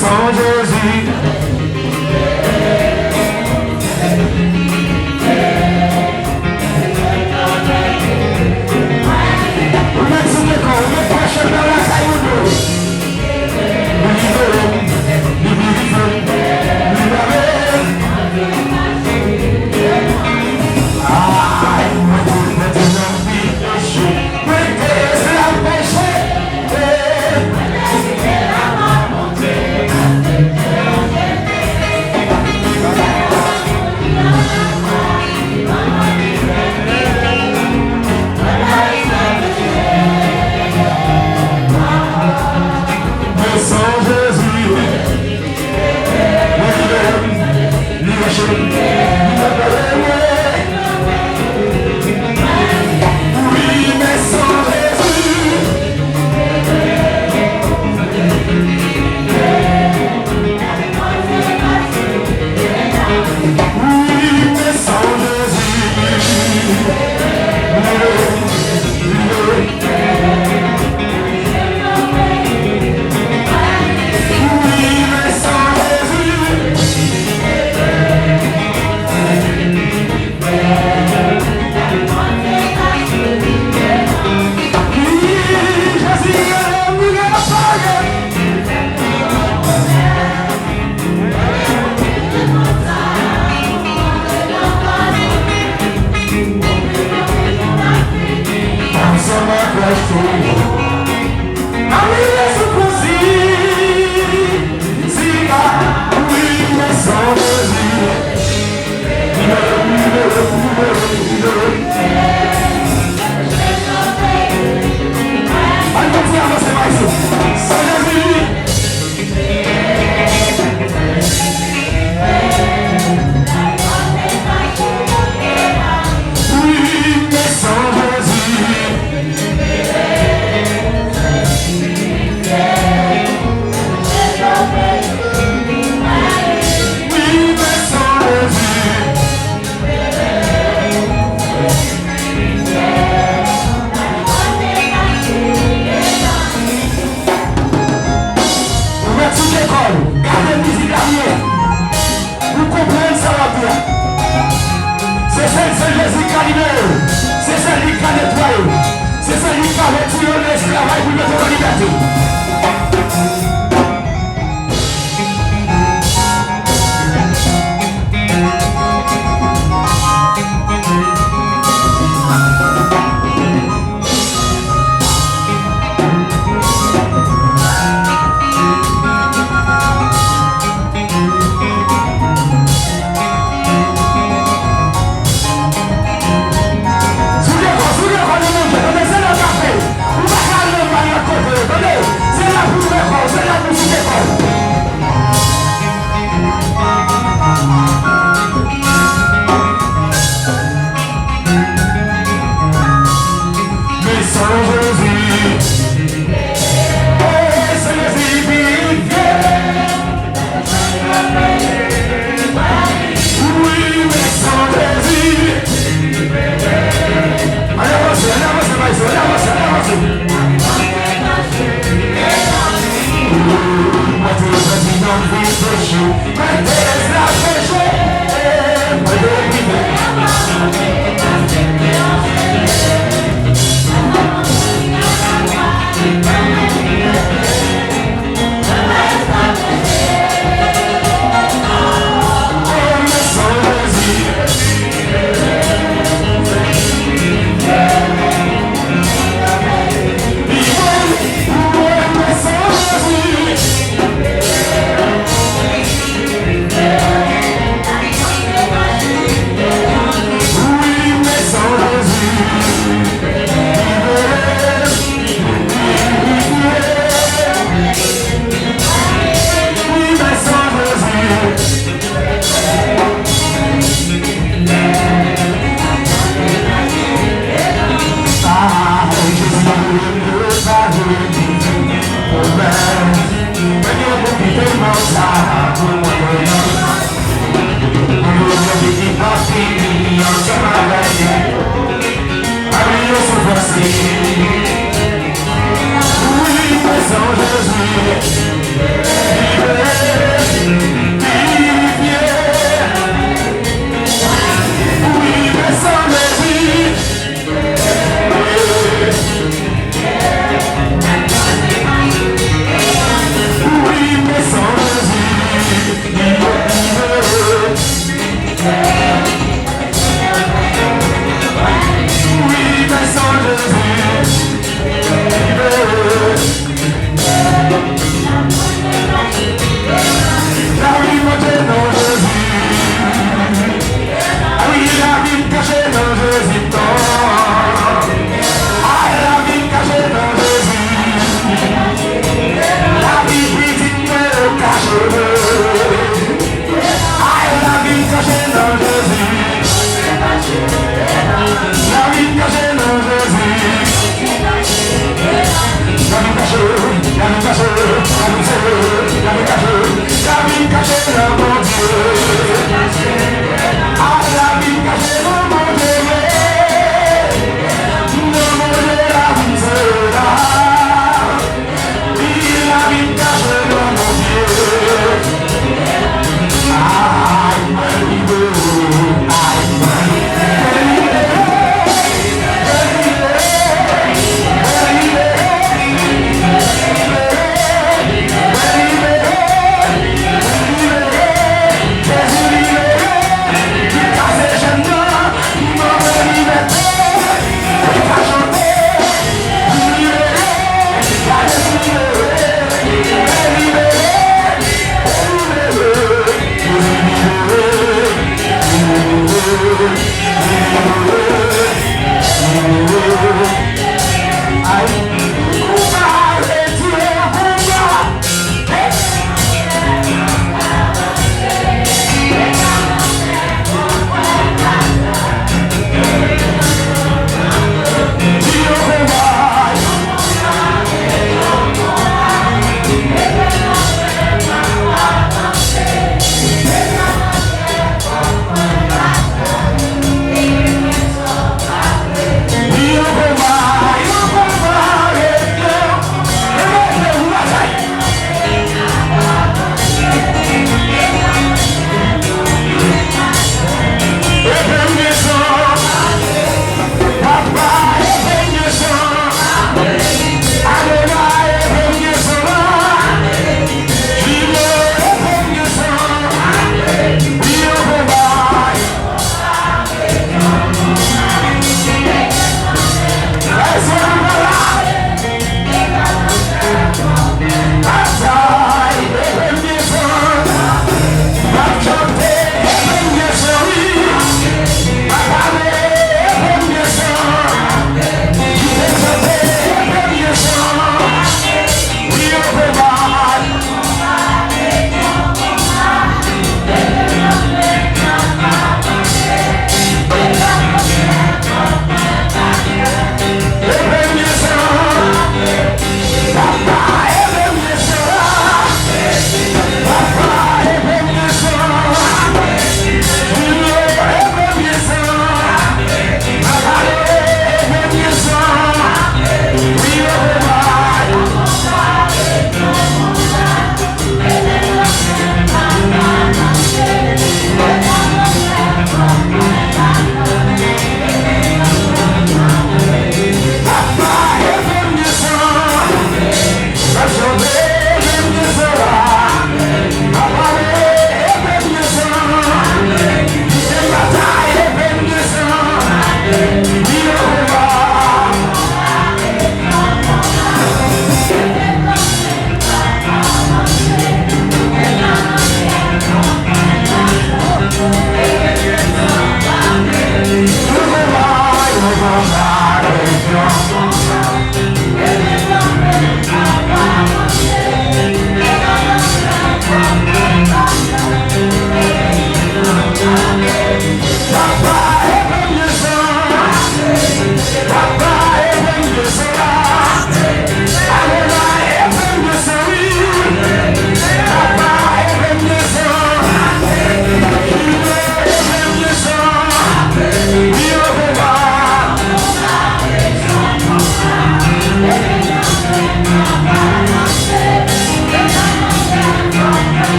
sans Jésus.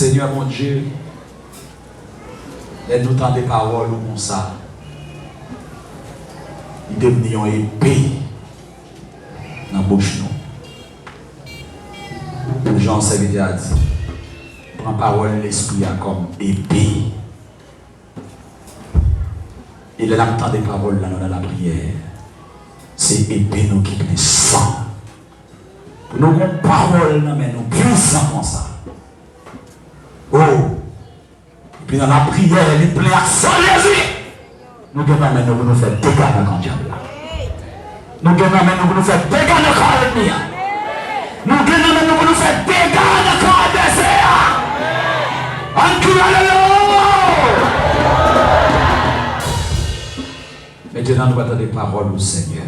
Seigneur mon Dieu, aide-nous dans des paroles comme ça. Ils deviennent épée dans la bouche. Pour Jean serviteur a dit, prends parole l'esprit comme épée. Et là, on entend des paroles là dans la prière. C'est épée nous qui prend sang. Nous avons parole, mais nous puissons comme ça. Oh! Et puis dans la prière, il plaît à sang Jésus. Nous devons maintenant nous faire dégâts dans le diable. Nous devons maintenant nous faire dégâts dans le corps ennemi. Nous devons maintenant nous faire dégâts dans le corps adversaire. En crie alléluia. Maintenant nous attendons des paroles au Seigneur.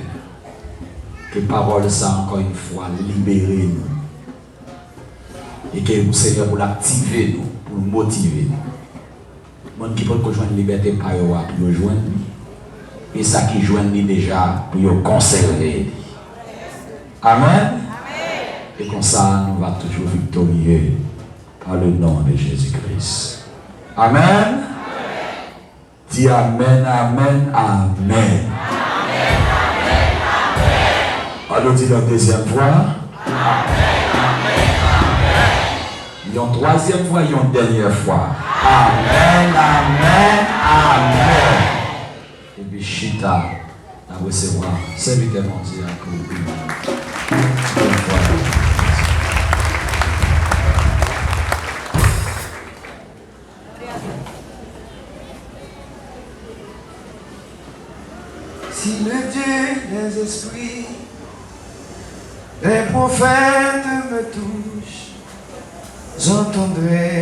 Que parole ça encore une fois libérer nous. Et que vous Seigneur pour l'activer nous, pour nous motiver nous. Monde qui peut rejoindre la liberté par eux pour rejoindre et ça qui joignent déjà pour conserver. Amen. Et comme ça, nous va toujours victorieux par le nom de Jésus-Christ. Amen. Dis Amen, Amen, Amen. Alors dis la deuxième fois. Amen, Amen, Amen. Une troisième fois, une dernière fois. Amen, Amen, Amen. Et puis Chita, à recevoir. Serviteur mondial à vous. Si le Dieu des esprits, les prophètes me touchent, j'entendrai,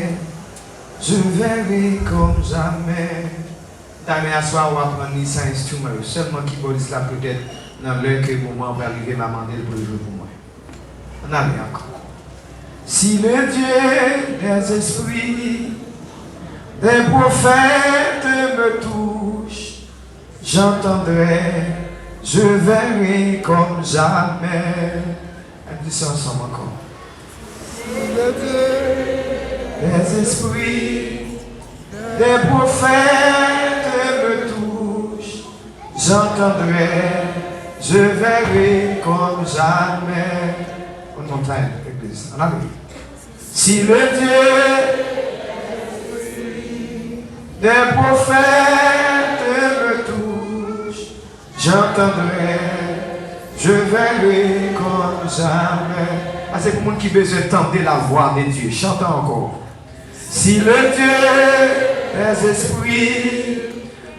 je verrai comme jamais. Damien, à soir, on va prendre un instrument, seulement qui police là peut-être dans l'heure que le moment va arriver, m'a demandé pour le jouer pour moi. On a mis encore. Si le Dieu des esprits, des prophètes me touchent, j'entendrai, je verrai comme jamais. On dit ça ensemble encore. Si le Dieu des esprits, des prophètes me touchent, j'entendrai, je verrai comme jamais. On montagne, l'église. On a vu. Si le Dieu des prophètes me touche, j'entendrai, je verrai comme jamais. Ah, c'est pour moi qui besoin d'entendre la voix de Dieu. Chantons encore. Si le Dieu des esprits,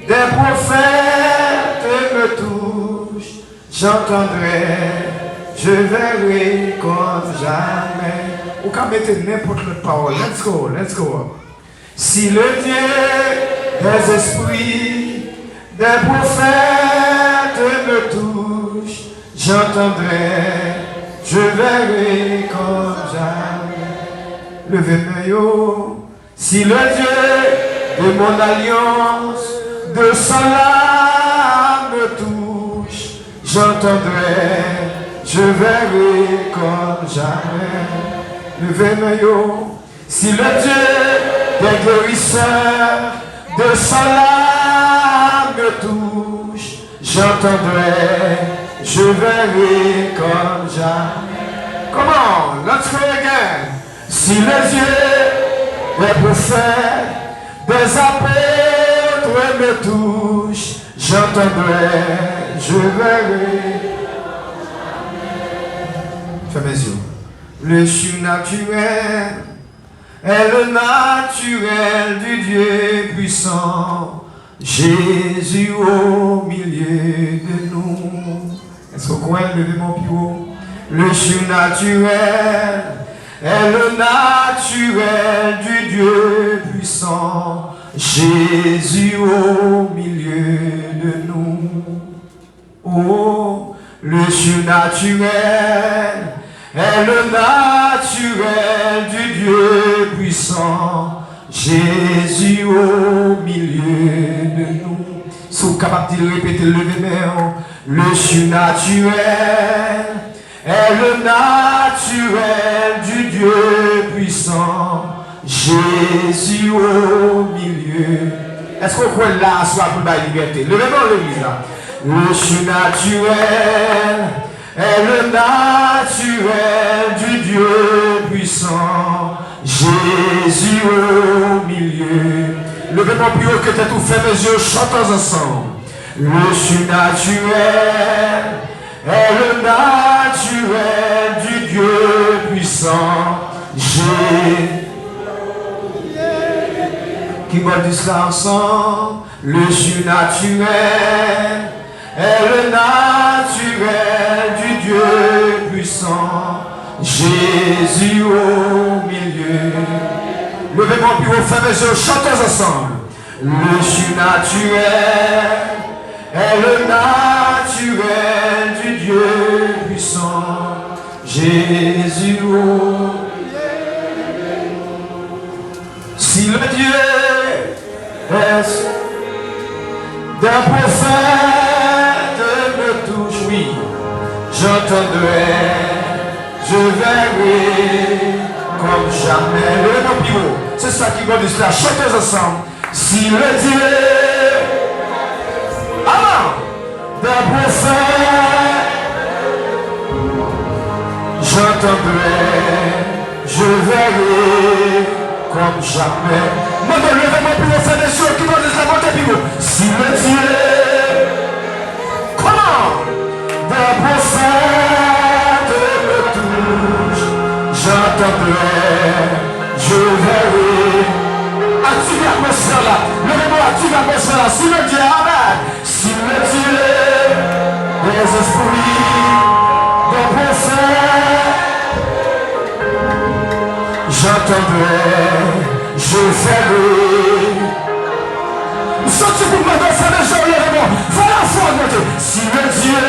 des prophètes me touche, j'entendrai, je verrai comme jamais. Ou quand mettre n'importe quelle parole. Let's go, let's go. Si le Dieu des esprits, des prophètes me touche, j'entendrai, je verrai comme jamais. Levez-moi, si le Dieu de mon alliance, de son âme me touche, j'entendrai, je verrai comme jamais. Levez-moi, si le Dieu des guérisseurs, de son âme me touche, j'entendrai, je verrai comme jamais. Comment? Let's go again. Si les yeux des prophètes, des apôtres me touchent, j'entendrai, je verrai. Fermez mes yeux. Le surnaturel est le naturel du Dieu puissant, Jésus au milieu de nous. Est-ce qu'on croit lever mon pied haut? Le surnaturel est le naturel du Dieu puissant, Jésus au milieu de nous. Oh, le surnaturel est le naturel du Dieu puissant, Jésus au milieu de nous. Si vous êtes capable de répéter, levez-moi. Le surnaturel est le naturel du Dieu puissant, Jésus au milieu. Est-ce qu'on croit là, soit pour la liberté? Levez-moi l'église là. Le surnaturel est le naturel du Dieu puissant, Jésus au milieu. Levez-moi plus haut que t'es tout fait, mes yeux, chantons ensemble. Le surnaturel est le naturel du Dieu puissant, Jésus. Qui va dire cela ensemble? Le surnaturel est le naturel du Dieu puissant, Jésus au milieu. Levez-moi plus haut, frères et sœurs, chantons ensemble. Le surnaturel est le naturel naturel du Dieu puissant, Jésus. Si le Dieu est d'un prophète me touche, oui, j'entendrai, je verrai comme jamais. Le nom pivot, c'est ça qui va dire cela. Chantez ensemble. Si le Dieu d'un prophète, j'entendrai, je verrai comme jamais. Moi, je lève mon pivot, c'est des choses qui vont dire la montée pivot. Si le Dieu, comment d'un prophète me touche, j'entendrai, je verrai. Active l'atmosphère là. Levez-moi, active l'atmosphère là. Si le Dieu, amen. Si le Dieu, les esprits d'un prophète, j'entendrai, je verrai. Nous sortons pour me danser les gens, levez-moi. Voilà la foi, monter. Si le Dieu,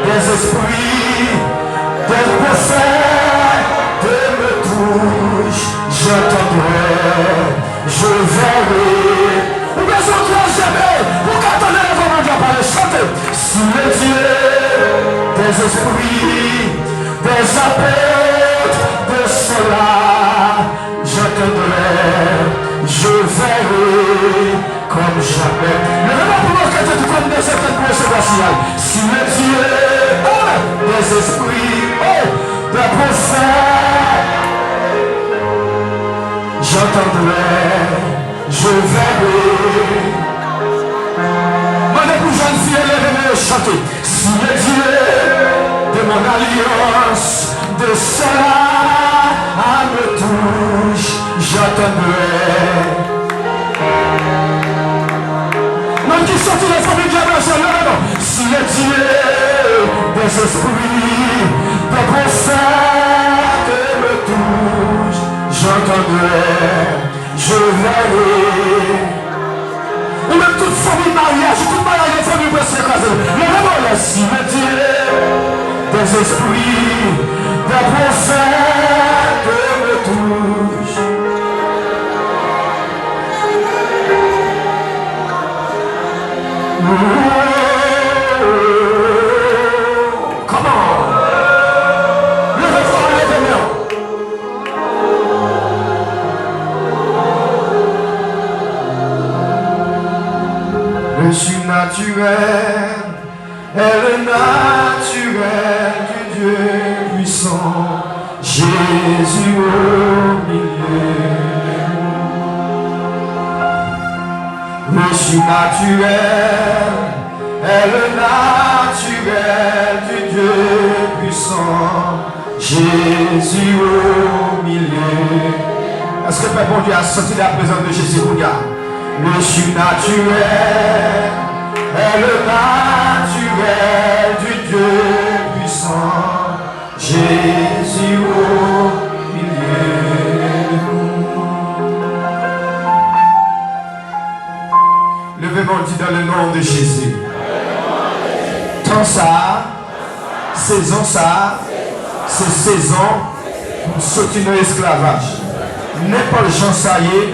des esprits d'un prophète me touche, j'entendrai, je verrai. Ou bien je ne jamais. Pour qu'attendez le moment de parler, chantez. Si le Dieu des esprits, des apôtres, de cela, j'entendrai, je verrai comme jamais. Le moment pour nous que tu comme de cette pensée raciale. Si le Dieu des esprits, des prophètes, j'entendrai, je verrai. Mon époux jeune fille, lève-moi chanter. Si le Dieu de mon alliance, de cela me touche, j'entendrai. Même qui sortit les familles de la nation, si le Dieu des esprits, de prophètes me touche, j'entendrai, je verrai. Ou même toute famille mariage, toute mariage, famille peut s'écraser. Le moment là, si le Dieu des esprits, des prophètes me touche. Comment? Levez-vous, levez-moi. Le surnaturel est le naturel du Dieu puissant, Jésus au milieu. Le surnaturel est le naturel du Dieu puissant, Jésus au milieu. Est-ce que le Père bon Dieu a senti la présence de Jésus? Le surnaturel est le naturel du Dieu puissant, Jésus au milieu de nous. Levez-moi dit dans le nom de Jésus. Temps ça, saison ça, c'est saison pour sortir dans l'esclavage. N'importe gens ça y est,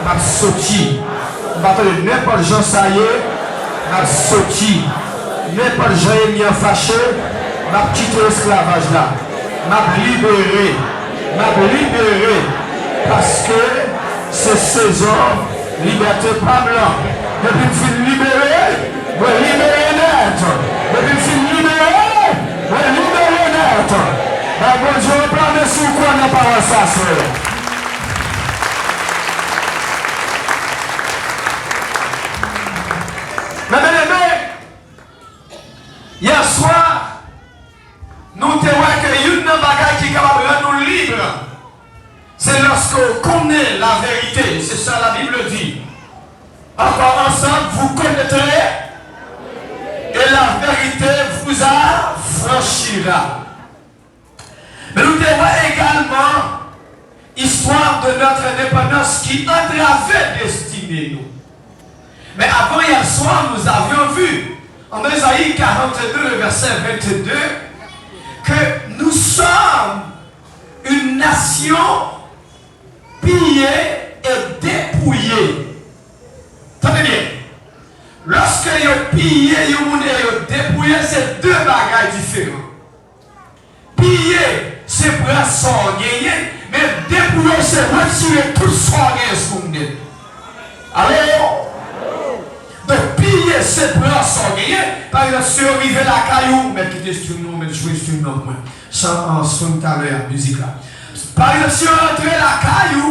m'a sorti. N'importe gens ça y est, m'a sorti. N'importe gens est mis en fâché, m'a quitté l'esclavage là. M'a libéré. Parce que c'est saison, liberté pas blanc. Depuis que je suis libéré, je vais libérer net. Depuis que je suis libéré, je vais libérer net. Bon Dieu, reprends sur quoi on n'a pas ça, c'est. Mais bien aimé, hier soir, nous te voyons que une bagaille qui est capable de rendre nous libres, c'est lorsqu'on connaît la vérité. C'est ça la Bible dit. Encore ensemble, vous connaîtrez et la vérité vous affranchira. Mais nous te voyons également histoire de notre indépendance qui entravait destinée nous. Mais avant hier soir, nous avions vu en Ésaïe 42, le verset 22, que nous sommes une nation pillée et dépouillée. Tenez bien. Lorsque vous pillez, vous dépouillé, c'est deux bagages différents. Piller, c'est prendre son gagné, mais dépouiller, c'est retirer tout son gagné ce que vous dites. Alors, donc piller, c'est prendre son gagné. Par exemple, si vous arrivez à la caillou, mais quittez ce nous, mais jouez ce nous, sans son tout à l'heure, musique là. Par exemple, si vous rentrez à la caillou,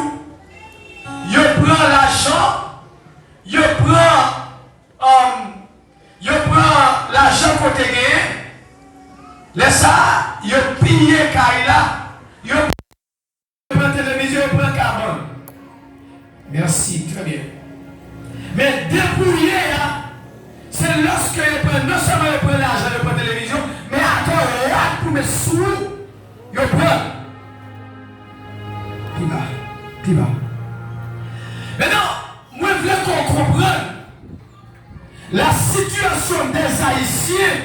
vous prenez l'argent, vous prenez l'argent côté gagné. Laisse ça, il pille Kaila, il prend la télévision, il prend carbone. Merci, très bien. Mais dépouiller, c'est lorsque il prend, non seulement il prend l'argent, il prend la télévision, mais encore pour mes sous, il prend. Puis bas. Maintenant, moi je veux qu'on comprenne la situation des Haïtiens.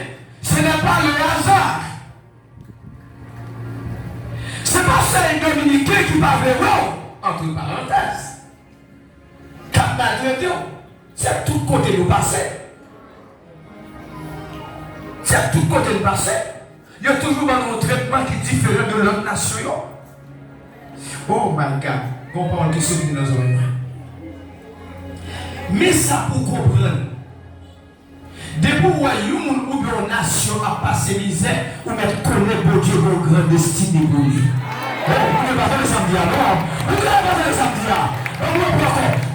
Ce n'est pas le hasard. Ce n'est pas ça un Dominicain qui parle entre parenthèses. Cap maltraité, c'est tout côté nous passer. C'est tout côté nous passer. Il y a toujours un traitement qui est différent de l'autre nation. Oh my God, comprends que ce que nous avons. Mais ça pour comprendre. Depuis royaume ou bien nation a passé misère, ou mettre connaître bon Dieu vos grandes destinées pour lui. Vous ne pouvez pas faire le samedi alors. Vous ne pouvez pas faire le samedi alors.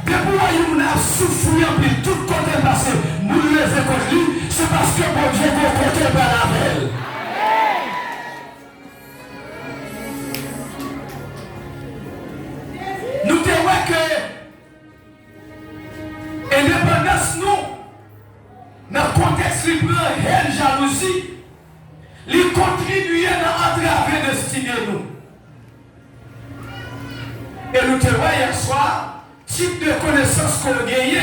Depuis royaume a souffert, puis tout côté passé, nous lever contre lui, c'est parce que bon Dieu vos côté par la belle. Nous te voyons que indépendance nous. Dans le contexte de la jalousie, il contribue à entraver la destinée nous. Et nous te voyons hier soir, type de connaissance qu'on gagne,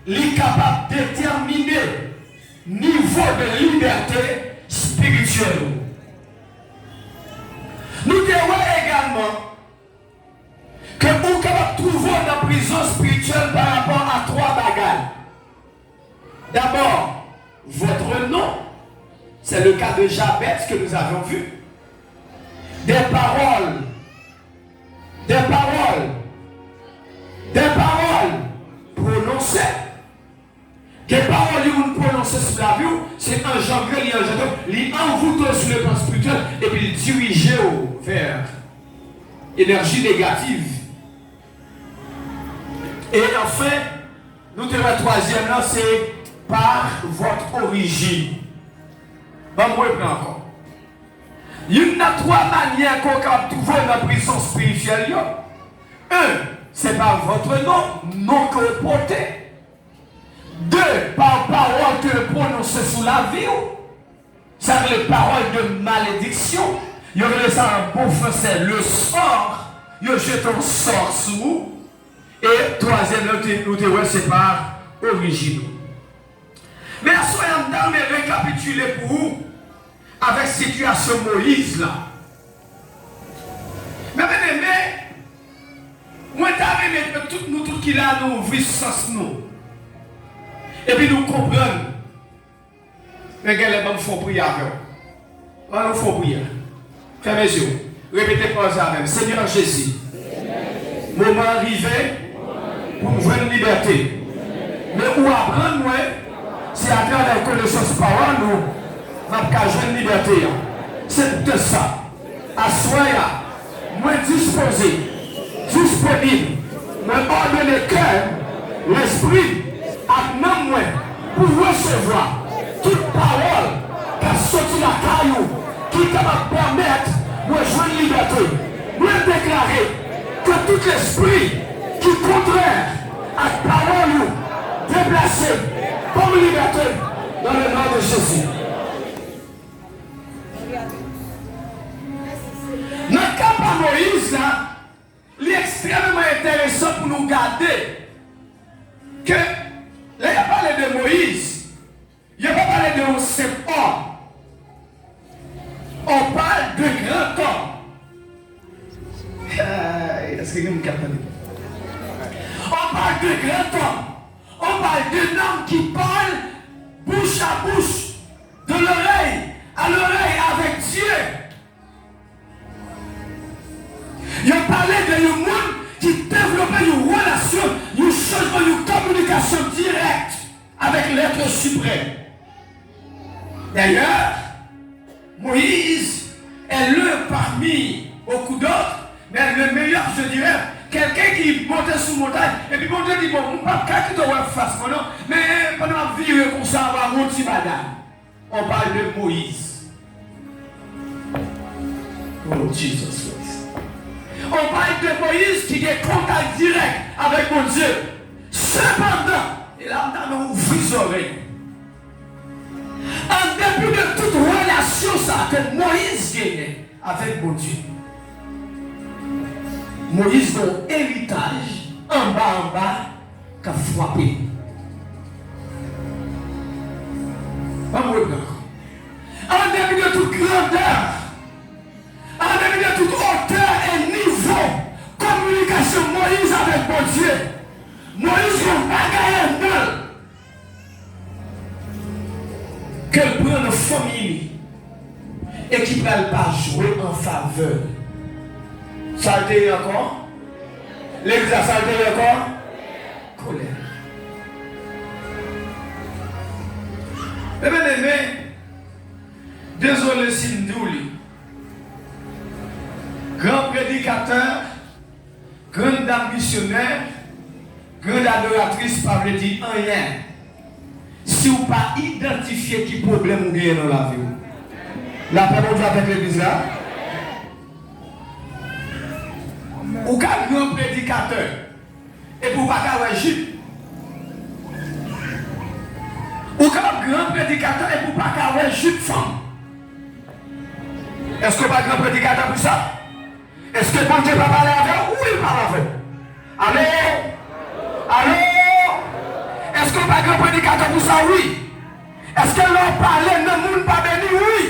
il est capable de déterminer le niveau de liberté spirituelle. Nous te voyons également que vous capable de trouver dans la prison spirituelle par rapport à trois bagages. D'abord, votre nom, c'est le cas de Jabez que nous avons vu. Des paroles prononcées. Des paroles que vous prononcez sur la vie, c'est engendré, il envoûté sur le plan spirituel et puis il dirigé vers énergie négative. Et enfin, nous avons le troisième là, c'est par votre origine. Bon, moi, je prends encore. Il y a trois manières qu'on peut trouver dans la prison spirituelle. Un, c'est par votre nom que vous portez. Deux, par parole que vous prononcez sous la vie. Ça veut dire les paroles de malédiction. Il y aurait ça en bon français, le sort. Il y a jeté un sort sur vous. Et troisième, c'est par origine. Mais soyons dans les récapituler pour vous avec la situation Moïse là. Mais bien aimé, moi t'arrive tout nous tout qui là nous ouvrir sens nous. Et puis nous comprenons. Mais quel est bon font prière avec vous. On nous faut prier. Fermez les yeux. Répétez pas ça même. Seigneur Jésus. Moment arrivé pour me jouer une liberté. Mais où apprendre moi? C'est à travers la connaissance parole, nous avons une liberté. C'est de ça. À soi, moi disposé, disponible, moi ordonner le cœur, l'esprit, à même moi, pour recevoir toute parole qui a sorti la caillou, qui est capable de permettre moi jouer une liberté. Moi déclarer que tout esprit qui est contraire à la parole déplacé, comme liberté dans le nom de Jésus. Dans le cas de Moïse, il est extrêmement intéressant pour nous garder que, là, il a parlé de Moïse, il n'y a pas parle de simple homme. On parle de grand homme. Est-ce que vous me comprenez? On parle de grand homme. On parle d'un homme qui parle bouche à bouche, de l'oreille à l'oreille avec Dieu. Il parlait de un monde qui développait une relation, une changement, une communication directe avec l'être suprême. D'ailleurs, Moïse est l'un parmi beaucoup d'autres, mais le meilleur, je dirais, quelqu'un qui montait sous montagne, et puis mon Dieu dit, bon, on ne peut pas qui te voit face, non, mais pendant vivre comme ça, on va monter madame. On parle de Moïse. Oh, Jesus Christ. On parle de Moïse qui a contact direct avec mon Dieu. Cependant, il a maintenant ouvert les oreilles. En début de toute relation ça, que Moïse gagnait avec mon Dieu. Moïse a un héritage en bas, qui a frappé. En début de toute grandeur, en début de toute hauteur et niveau, communication Moïse avec mon Dieu. Moïse n'a pas gagné un qu'elle prend une famille et qui ne peut pas jouer en faveur. Ça a été encore? L'examen, ça a été encore? Colère. Eh bien, aimé, désolé si nous grand prédicateur, grande dame missionnaire, grande adoratrice, pas veut dire rien. Si vous pas identifié qui problème vous gagnez dans la vie. La paix de Dieu avec l'église là. Ou qu'un grand prédicateur et pour pas qu'à Égypte. Ou qu'un grand prédicateur et pour pas qu'à Égypte femme. Est-ce que pas grand prédicateur pour ça? Est-ce que bon Dieu va parler avec vous? Oui, il parle avec vous. Allô? Allô? Est-ce que pas grand prédicateur pour ça? Oui. Est-ce que l'on parle, le monde pas béni? Oui.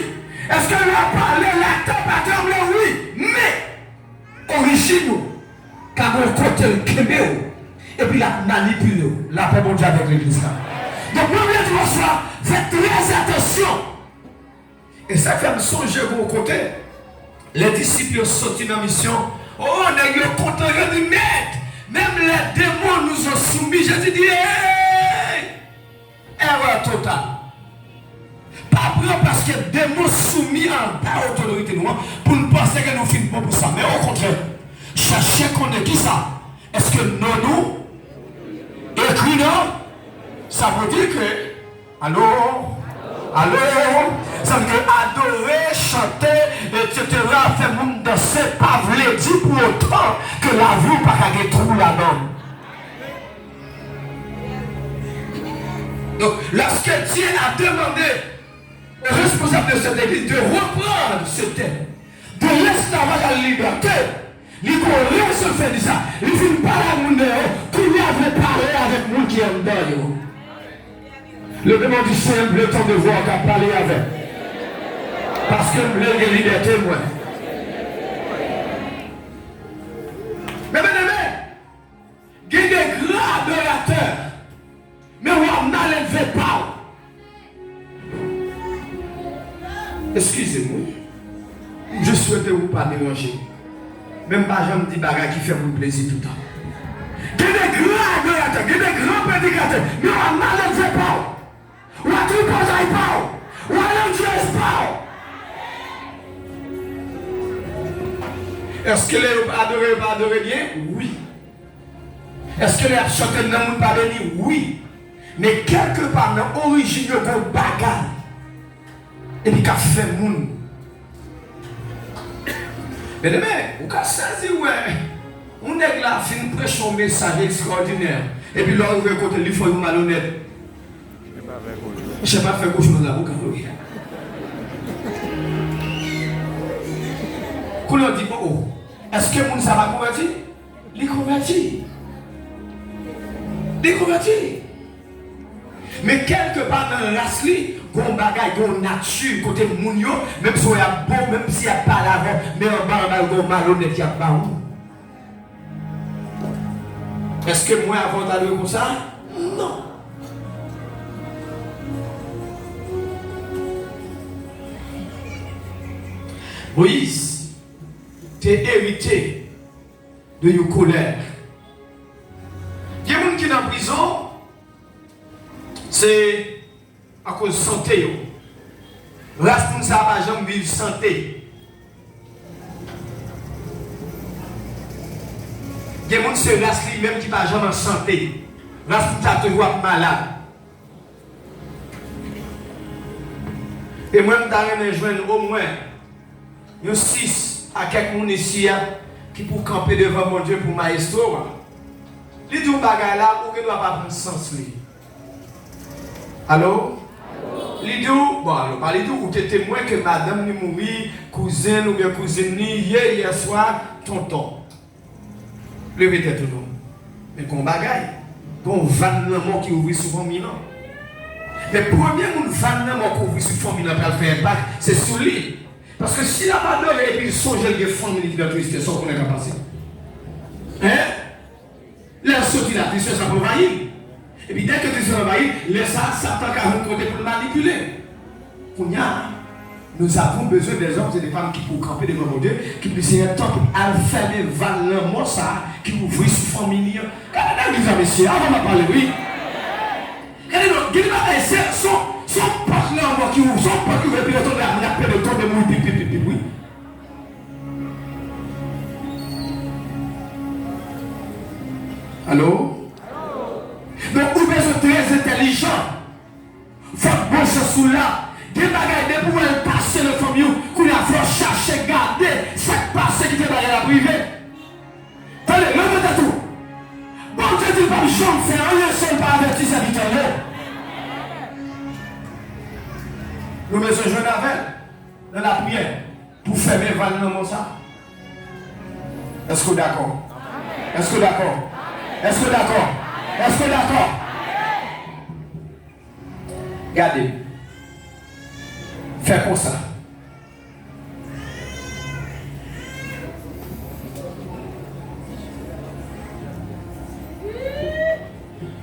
Est-ce que l'on parle, la terre pas tremblé? Oui. Mais, origine, car on côté le Kéméo, et puis la manipule, la paix bon Dieu avec l'église. Donc, nous voulons ça, faites très attention. Et ça fait me songer de mon côté. Les disciples sont sortis dans la mission. Oh, on a eu content de mettre. Même les démons nous ont soumis. Jésus dit, hey! Erreur totale. Pas vrai parce que les démons soumis en par autorité nous, pour nous penser que nous finissons pour ça. Mais au contraire, cherchez qu'on est qui ça? Est-ce que nous, écrit non? Ça veut dire que, allô? Allô? Ça veut dire adorer, chanter, etc. Faire monde danser, pas voulait dire pour autant que la vie n'a pas qu'à trouver là-dedans. Donc, lorsque Dieu a demandé aux responsables de cette église de reprendre ce thème, de l'esclavage à la liberté, il faut se faire ça. Il ne finit pas la monde, tout le monde avait parlé avec nous qui est en dedans. Le démon du simple, le temps de voir qu'à parler avec. Parce que nous voulons une liberté, moi. Mais bien aimé, il y a des grands adorateurs. Mais on n'enlève pas. Excusez-moi. Je souhaite vous pas déranger. Même pas j'aime dire bagarre qui fait mon plaisir tout le temps. Il y a des grands adorateurs, il y a des grands prédicateurs. Mais on n'enlève pas. Ou à tout pas. Ou à l'endier pas. Est-ce que les adorés pas adorer bien? Oui. Est-ce que les chanter dans le pas béni? Oui. Mais quelque part dans l'origine de bagarre. Et puis qu'a fait le monde. Mais demain, vous avez saisi, ouais. On est là, fin prêche un message extraordinaire. Et puis là, on veut côté lui, il faut être malhonnête. Je ne sais pas faire quelque chose là, vous avez. Quand on dit, oh, est-ce que le monde ça va convertir? Il convertit. Il convertit. Mais quelque part dans la race, gon bagay, gon nature, côté moun yo, même si y a bon, même si y a pas l'avant, mais en bas, gon malhonnête, y a pas où. Est-ce que moi avant d'aller comme ça? Non. Moïse, t'es hérité de une colère. Il y a des gens qui sont en prison, c'est à cause de santé. Reste pour ça, pas jamais vivre santé. Il y a des gens qui sont même qui ne sont jamais en santé. Reste pour ça, toujours malade. Et moi, je vais au moins 6 à quelques personnes ici qui pour camper devant mon Dieu pour maestro. Les deux bagages là, où ne doit pas prendre sens. Allô? Les deux, bon, alors, pas les deux, ou tu es témoin que madame ni mourit, cousine ou bien cousine ni hier soir, tonton. Levez tête tout le monde. Mais qu'on bagaille, qu'on vannement qui ouvre souvent 1000 ans. Mais premier vannement qui ouvre souvent 1000 ans pour faire impact, c'est sur lui. Parce que si la madame et puis songe les familles qui doivent twister, ça qu'on est capable de passer. Hein? Là, sorti la tristesse, ça peut envahir. Et puis dès que tu es envahi, laisse ça, Satan qui a rencontré pour le manipuler. Nous avons besoin des hommes et des femmes qui pour camper devant Dieu, qui puissent un temps pour enfermer valemment ça, qui ouvre sous famille. Quand on a dit ça, avant de parler, oui. Son partenaire qui ouvre, son partenaire qui ouvre, puis le temps de la paix, le temps de mourir, oui. Allô? Donc, vous êtes très intelligent. Votre bon sous là. Des bagages pour passer le famille, qu'on a fait chercher, garder, chaque passé qui est dans la privée. Attendez, levez tout. Bon, Dieu dit pas, j'en fais rien seul par avertir ses habitants. Nous mettons un jeune avec dans la prière pour fermer le val dans ça. Est-ce que vous d'accord? Est-ce que vous d'accord? Est-ce que vous d'accord? Est-ce que vous d'accord? Regardez. Fais comme ça.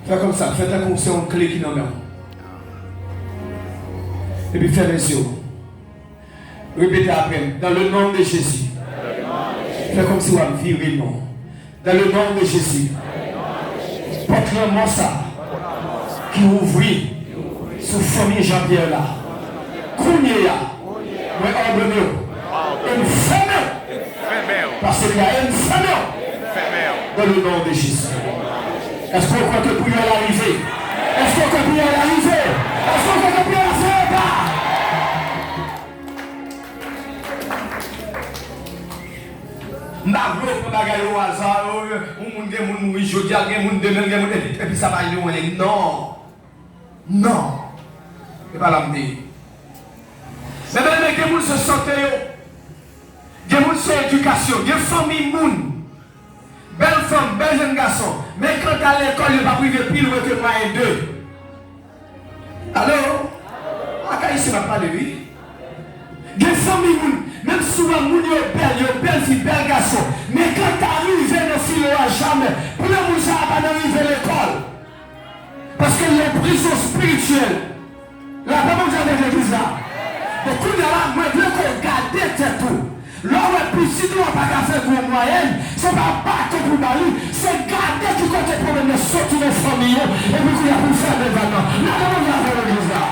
Fais comme ça. Faites un conseil en clé qui n'en a. Et puis fais les yeux. Répétez après. Dans le nom de Jésus. Fais comme si vous avez viré le nom. Dans le nom de Jésus. Porte-le-moi ça. Qui ouvrit sous famille Jean-Pierre là. Kounia, mais ordonné, une femme, parce qu'il y a une femme dans le nom de Jésus. Est-ce qu'on croit que pour y arriver? Est-ce qu'on croit que pour y arriver? Est-ce qu'on croit que pour y arriver pas? M'avouez pour bagaille au hasard, on monde qui mourir, je dis à quelqu'un, on demain, et puis ça va aller loin. Non, non, c'est pas l'amener. Mais les gens se santé, les gens se éducation, les familles moun, belle femme, belle jeune garçon. Mais quand à l'école, il va priver pile ou que moi et deux. Allô? À ici, va pas de lui. Les familles moun, même souvent moun yo belle fille, belle garçon. Mais quand t'arrives dans le fil à jamais, pour le moun ça va pas arriver à l'école. Parce que les prisons spirituelles, la femme vous avez l'église là. Beaucoup de là, moi, je veux qu'on garde tout. Là où puis si nous n'avons pas faire pour moyenne, c'est pas battre pour Mali, c'est garder tout côté problème de sortir les familles et puis qu'on a pu faire des vêtements. Là, comment vous avez l'église là?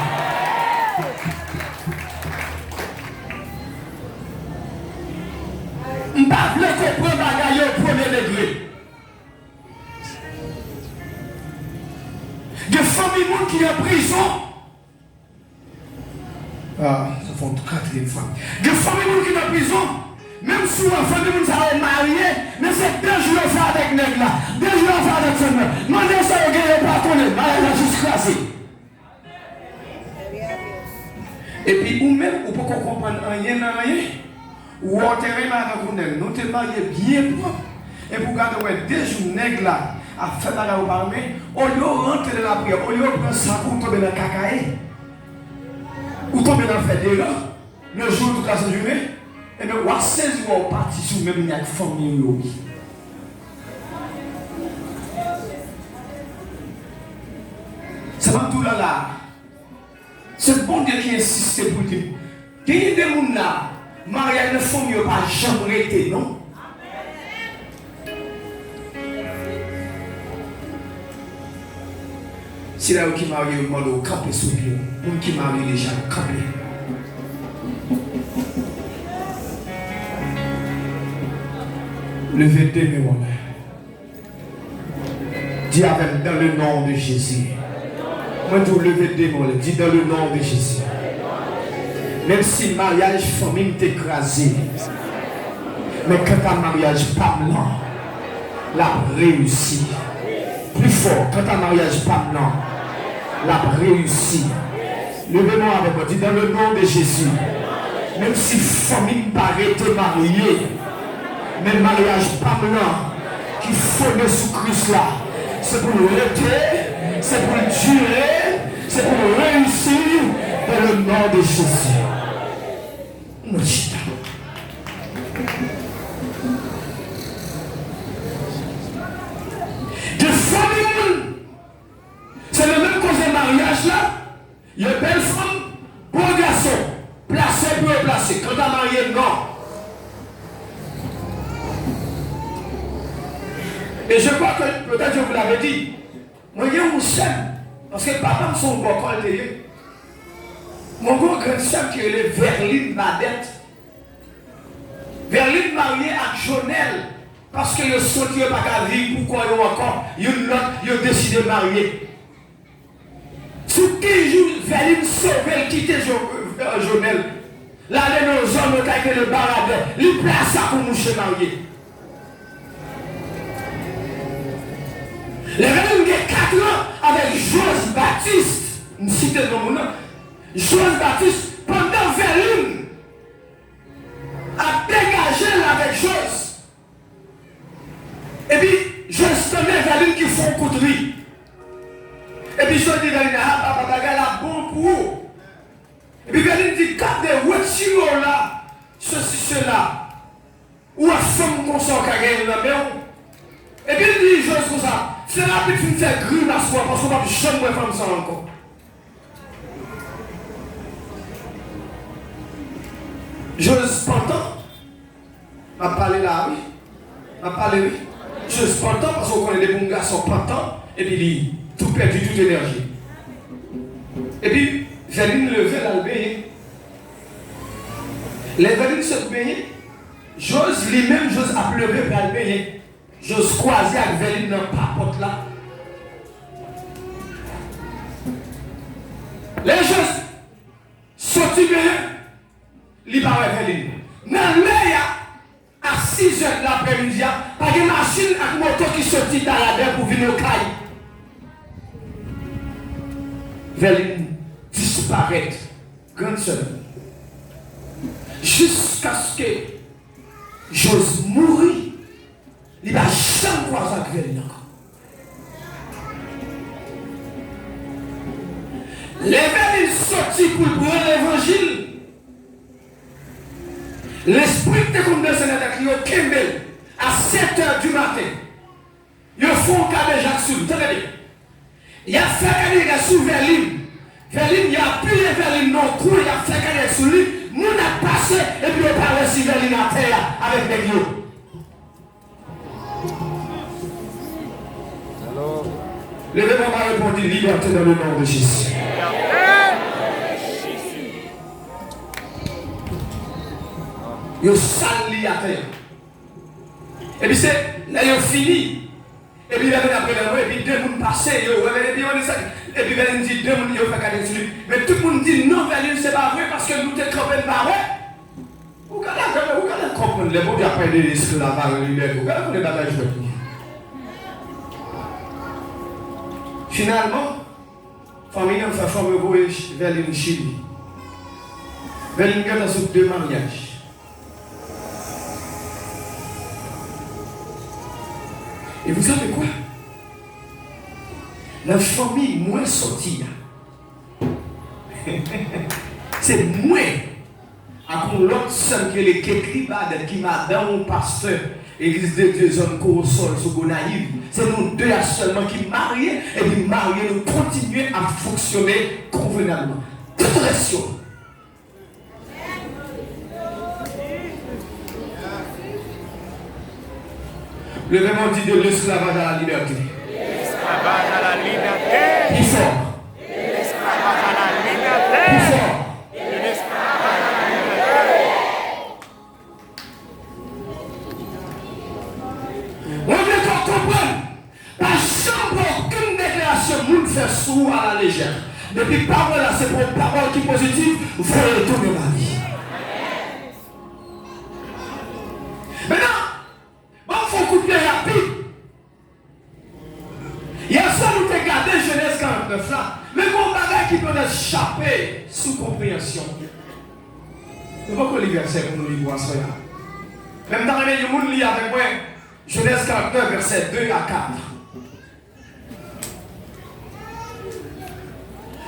Je ne pas comprendre bagaille au premier degré. Des familles qui sont en prison. Ah, ça fait une quatrième fois. Des familles qui sont en prison, même si la famille qui sont mariée, mais c'est 2 jours à faire avec nègre là, 2 jours à faire avec femme là. Non, non, ça ne gagne pas ton nez, elle a juste classé. Et puis, ou même, ou pour qu'on comprenne rien dans rien, ou enterrer là avec vous nègre, nous te mariés bien propre. Et pour garder 2 jours nègre là, à faire la ou pas, mais au lieu de rentrer dans la prière, au lieu de prendre ça pour tomber dans le cacaï, ou tomber dans le fait d'erreur, le jour toute la journée, et bien, on va saisir ou partir sur même une famille. C'est pas tout là. C'est bon Dieu qui insiste pour dire. Il y a des gens là, mariage ne font mieux pas jamais été, non? C'est là où qui marie au monde au camp et sous pied. Moun qui marie déjà au camp. Levez tes mains. Dis avec dans le nom de Jésus. Moi, je lever des mains. Dis dans le nom de Jésus. Même si le mariage famille t'écrasé, mais quand un mariage pas blanc, la réussi. Plus fort, quand un mariage pas blanc, la réussi. Levez-moi avec moi. Dis dans le nom de Jésus. Même si famille paraît te mariée, mais le mariage pas blanc, qui fonde sous Christ là, c'est pour rester, c'est pour durer, c'est pour réussir dans le nom de Jésus. Nochita. De famille, c'est le même cause de mariage là. Il y a une belle femme, bon garçon, placé pour placer. Quand tu as marié, non. Et je crois que peut-être je vous l'avais dit. Moi, je vous sème. Parce que papa me son bon col de mon grand sœur qui est Verline Madette. Verline mariée à Jonel. Parce que le sorti pas qu'à vivre, pourquoi il y a encore une autre, il a décidé de marier. Sous 15 jours, Verline sauve, quitte Jonel. Là, les hommes qui ont le baradeur, il place ça pour nous marier. Les Verline ont 4 ans avec Joseph Baptiste. Une cité de mon nom. Joseph Baptiste, pendant Verline, a dégagé avec Joseph. Et puis, Joseph tenait Verline qui font coup de riz. Et puis, Joseph dit Verline, ah, papa, la bon pour vous. Et puis, Verline dit, quand des voitures là, ceci, cela, ou à femme qu'on s'en carré dans la main. Et puis, il dit, Joseph, comme ça, c'est rapide, il fait gris à soi, parce qu'on va plus jamais faire ça encore. J'ose pendant, m'a parlé là, oui, m'a parlé, oui. J'ose pendant parce qu'on connaît des bons garçons pendant, et puis il tout perdu, toute énergie. Et puis, Verline lever là, le baigner. Les Verline se baigner, j'ose lui-même, j'ose à pleurer pour le baigner. J'ose croiser avec Verline dans la papote là. Les choses sortent bien. Il va Verline. Dans l'air, à 6 h de l'après-midi, pas de machine avec moto qui sortit dans la mer pour venir au caille. Verline disparaît. Grande sœur. Jusqu'à ce que j'ose mourir, il va jamais croiser avec Verline encore. Les Verline sortis pour prendre l'évangile. L'esprit de comme de Sénégal qui est Kembel à 7 h du matin. Ils font un cas de Jacques Soul. Tenez bien. Il a fait carrière sur Verline. Verline, il a plié Verline non coup, il a fait carrière sur lui. Nous avons passé et puis on parle sur Verline à terre avec des guillots. Le gouvernement a répondu liberté dans le nom de Jésus. Yo sali à terre. Et puis c'est là yo fini. Et puis il avait après la et puis deux monde passé yo et puis Verline dit deux monde yo fait cadeau sur lui. Mais tout le monde dit non Verline c'est pas vrai parce que nous t'es campé pas vrai. Vous allez comprendre les mots d'après de l'esclavage libéré. Vous allez les bagages jouer. Finalement, famille a fait former Verline Chili. Verline a dans ce deux mariages. Et vous savez quoi? la famille, moins sorti. C'est moins. À l'autre seul que les écrit qui m'a dans mon pasteur, Église de Dieu, zone Corosol, sur Gonaïve. C'est nous deux seulement qui mariés et puis mariés, nous continuer à fonctionner convenablement. Toute relation. Le même on dit de l'esclavage à la liberté. L'esclavage à la liberté. Plus fort. L'esclavage à la liberté. Plus fort. L'esclavage à la liberté. On veut qu'on comprenne. Pas jamais aucune déclaration nous fait sourd à la légère. Depuis parole là, c'est pour une parole qui est positive, vous ferez retourner ma vie. Maintenant, bon, il faut couper rapide. Hier soir, nous avons gardé Genèse 49 là. Mais mon bagage qui peut échapper sous compréhension. Nous ne pouvons pas les versets pour nous lire ça. Même dans les gens qui lisent avec moi, Genèse 49, verset 2 à 4.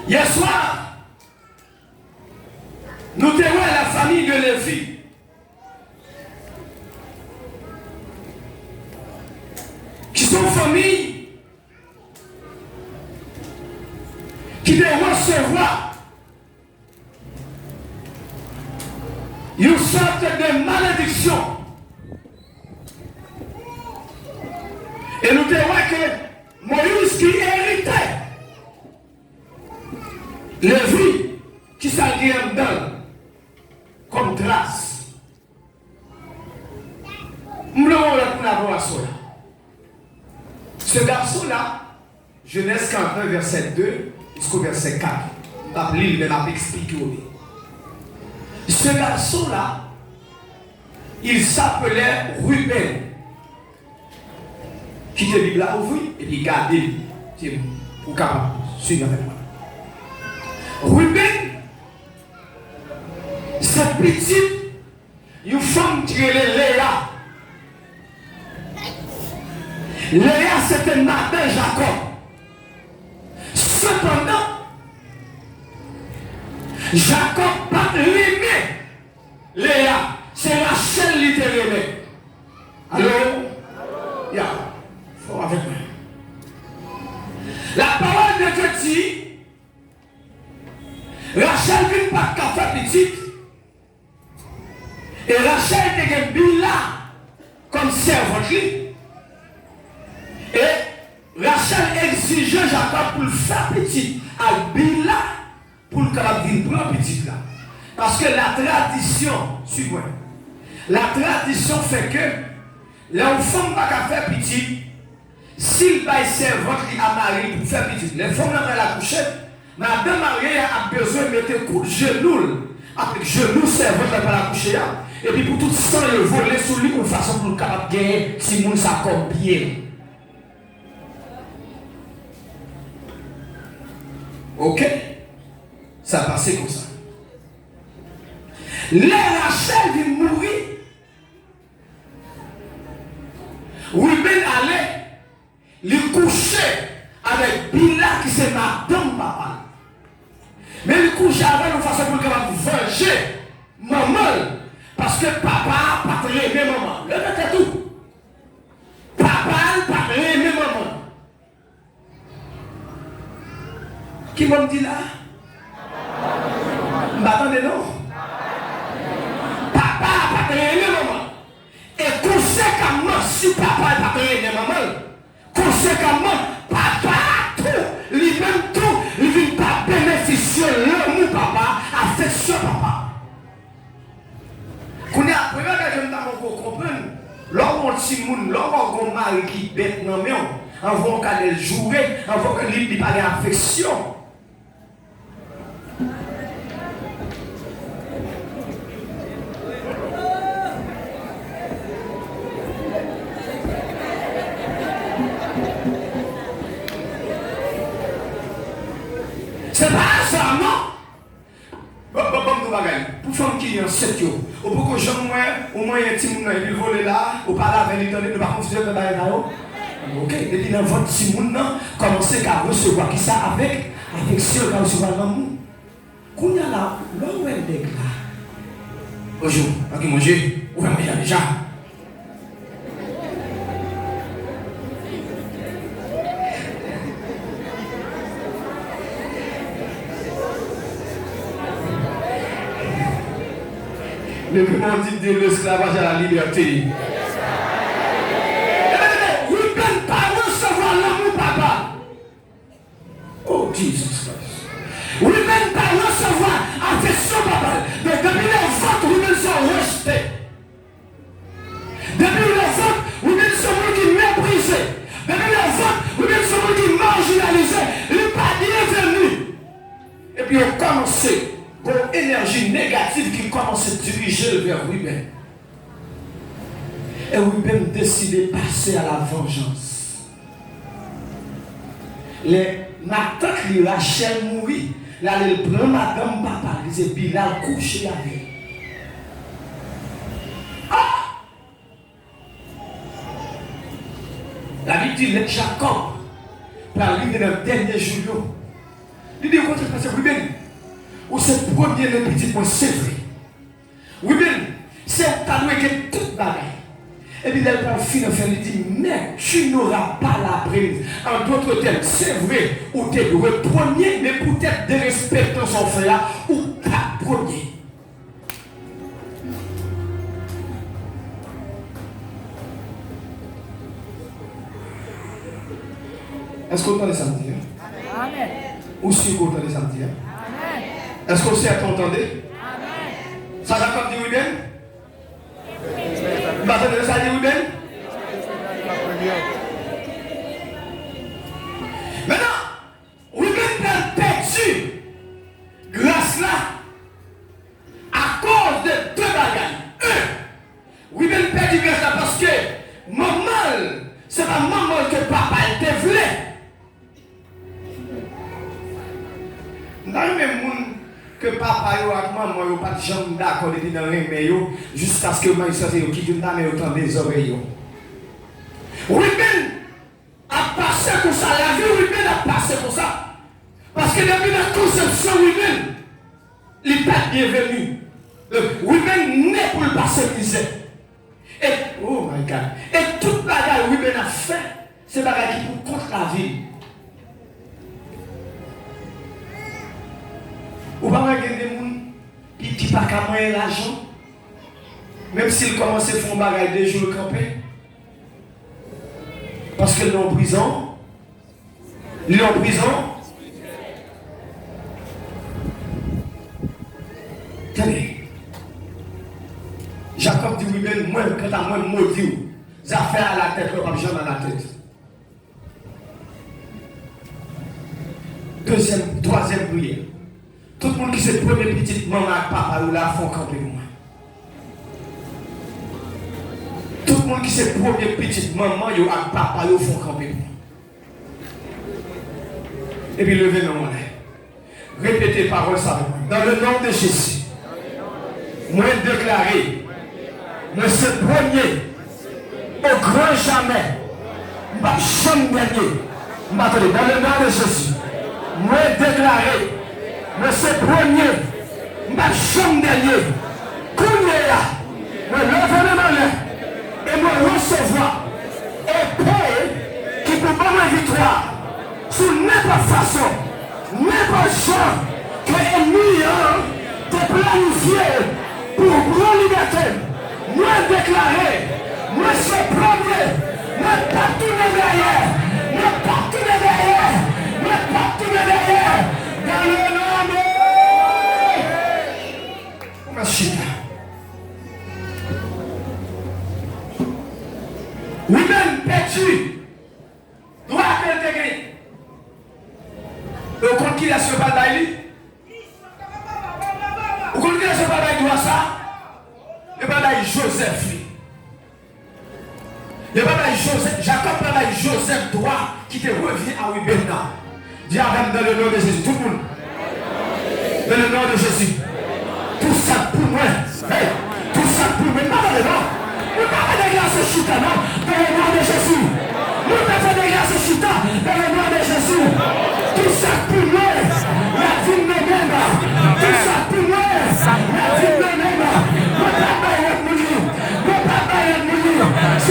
Hier soir, nous avons la famille de Lévi. Qui sont familles qui doivent recevoir une sorte de malédiction. Et nous devons que Moïse qui héritait Lévi qui s'allie dedans comme trace. Nous devons la cela. Ce garçon-là, Genèse 41, verset 2 jusqu'au verset 4. Il m'a expliqué. Ce garçon-là, il s'appelait Ruben. Qui te Bible là ouvrir et puis garder pour capable suivre avec moi. Ruben, cette petite, une femme qui est Léa. Léa, c'était Nathan Jacob. Cependant, Jacob pas aimé Léa. C'est Rachel qui t'a aimé. Allô? Ya, faut avec moi. La parole de Dieu dit, Rachel vient pas de café petite. Et Rachel était Bila comme servante. Et Rachel exigeait Jacob pour le faire petit, à Bila pour le prendre petit là. Parce que la tradition, suis-moi, la tradition fait que l'enfant n'a pas faire petit, s'il va servante à Marie pour faire petit, les femmes n'ont pas la couchette, madame Marie a besoin de mettre un coup de genou, avec genou servante n'a pas la coucher, et puis pour tout ça, il voler sur lui pour façon pour le capable de gagner si moun ça comme bien. Ok? Ça a passé comme ça. Les Rachel vient mourir. Ruben allait lui coucher avec Bila qui c'est madame papa. Mais il couche avec une façon pour venger maman. Parce que papa n'a pas aimé maman. Le fait tout. Papa n'a pas aimé maman. Qui m'a dit là? M'attendez non? Papa n'a pas aimé maman. Et conséquemment, si papa n'a pas aimé maman, conséquemment, papa tout, lui-même tout, il ne vient pas bénéficier de l'amour papa, affection papa. Quand on a appris à comprendre, l'homme petit monde, l'homme mari qui bête dans le monde, avant qu'elle jouer, avant qu'elle lui parle d'affection. C'est pas ça, non? Pour faire qui est en 7 jours, ou pour que j'en au moins un petit monde, il vole là, ou par là, il ne va pas considérer que c'est Ok, depuis dans votre petit monde, commencez à recevoir qui ça avec ceux qui recevoir l'amour. Quand il y a là, l'homme est là. Bonjour, à qui manger? Où est-ce qu'il y a déjà? Le commandite de l'esclavage à la liberté. Vous ne pouvez pas recevoir l'amour, papa. Oh, Jesus Christ. Vous ne pouvez pas recevoir affection, papa. Mais depuis le vote, vous sont rejetés. Depuis le vote, vous sont qui méprisés. Depuis le vote, vous sont qui marginalisés. Il n'est pas bienvenu. Et puis on commence. Une énergie négative qui commence à diriger vers lui-même. Et lui-même décide de passer à la vengeance. Les matins que Rachel mourit, là, il prend madame papa, il dit, puis là, couché avec. Ah! La Bible dit, le Jacob, par l'une de nos derniers jours, il dit, comment ça se passe, lui-même? Ou c'est premier le petit point, c'est vrai. Oui, bien, c'est taloué que toute bagaille. Et puis, elle prend fin de faire, il dit, mais tu n'auras pas la prise. En d'autres termes, c'est vrai, ou tu es le premier, mais peut-être de respecter son frère, ou pas premier. Est-ce qu'on entend les samedis? Amen. Ou si vous entendez les samedis? Est-ce que vous entendez? Amen. Ça va comme dit oui bien? Vous entendez ça dit oui bien? Maintenant, oui bien a perdu grâce là à cause de deux bagages. Oui bien perdu grâce là parce que maman, c'est pas maman que papa était voulu. Dans le même monde que papa et maman n'ont pas de jambes d'accord dans le remède jusqu'à ce que moi je qui dans les oreilles. Oui, bien, à passer comme ça, la vie, oui, bien, à passer comme ça. Parce que depuis la conception, oui, bien, il n'est pas bienvenu. Oui, bien, n'est pour le passer misère. Et, oh my God, et toute la gueule, oui, bien, a fait, c'est la gueule qui pour contre la vie. Ou pas qu'il y a des gens qui n'ont pas moyen l'argent, même s'ils commencent à faire un bagage des jours campés. Parce qu'ils sont en prison. Ils sont en prison. Tenez. Jacob dit oui, mais moi, quand à moi, maudit, ça fait à la tête, pas jamais à la tête. Deuxième, troisième prière. Tout le monde qui se premier petite maman et papa ou la font camper pour moi. Tout le monde qui se premier petite maman et papa ou font camper pour moi. Et puis levez nos mains. Répétez parole ça avec moi. Dans le nom de Jésus. Moi déclaré. Moi c'est premier. Au grand jamais. Je ne jamais gagner. Dans le nom de Jésus. Moi déclaré. Mais c'est premier, ma chambre dernier, me lever les mains et me recevoir et paix qui peut pas ma victoire sous n'importe façon, n'importe chose que l'ennemi te planifié pour prendre liberté. Moi déclaré, moi c'est premier, moi pas tout derrière, moi pas tout derrière, moi pas tout derrière, dans le nom. Oui-même perdu. Droit qu'elle te gagne. Au compte qu'il a ce bataille. Au compte qu'il a ce bataille droit ça. Le bataille Joseph. Le bataille Joseph. Jacob bataille Joseph droit qui te revient à Wibena. Dis Adam dans le nom de Jésus. Tout le monde. Dans le nom de Jésus. Tout ça pour moi. Hey, tout ça pour moi. Pas dans le nom. Nous ne pouvons pas déclarer ce chute, non. Dans le nom de Jésus. Nous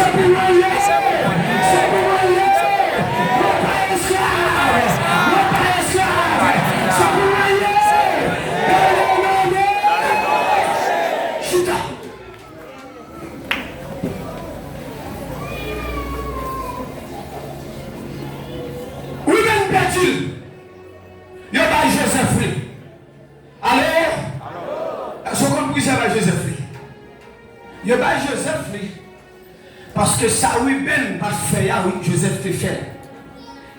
C'est pour moi, c'est pour moi, non pas esclave, non pas esclave, c'est pour moi, Chita. Oui, même perdu. Il y a pas Joseph. Alors, je comprends que ça va Joseph. Il y a pas Joseph. Parce que ça, oui, ben, pas fait, oui, Joseph te fait.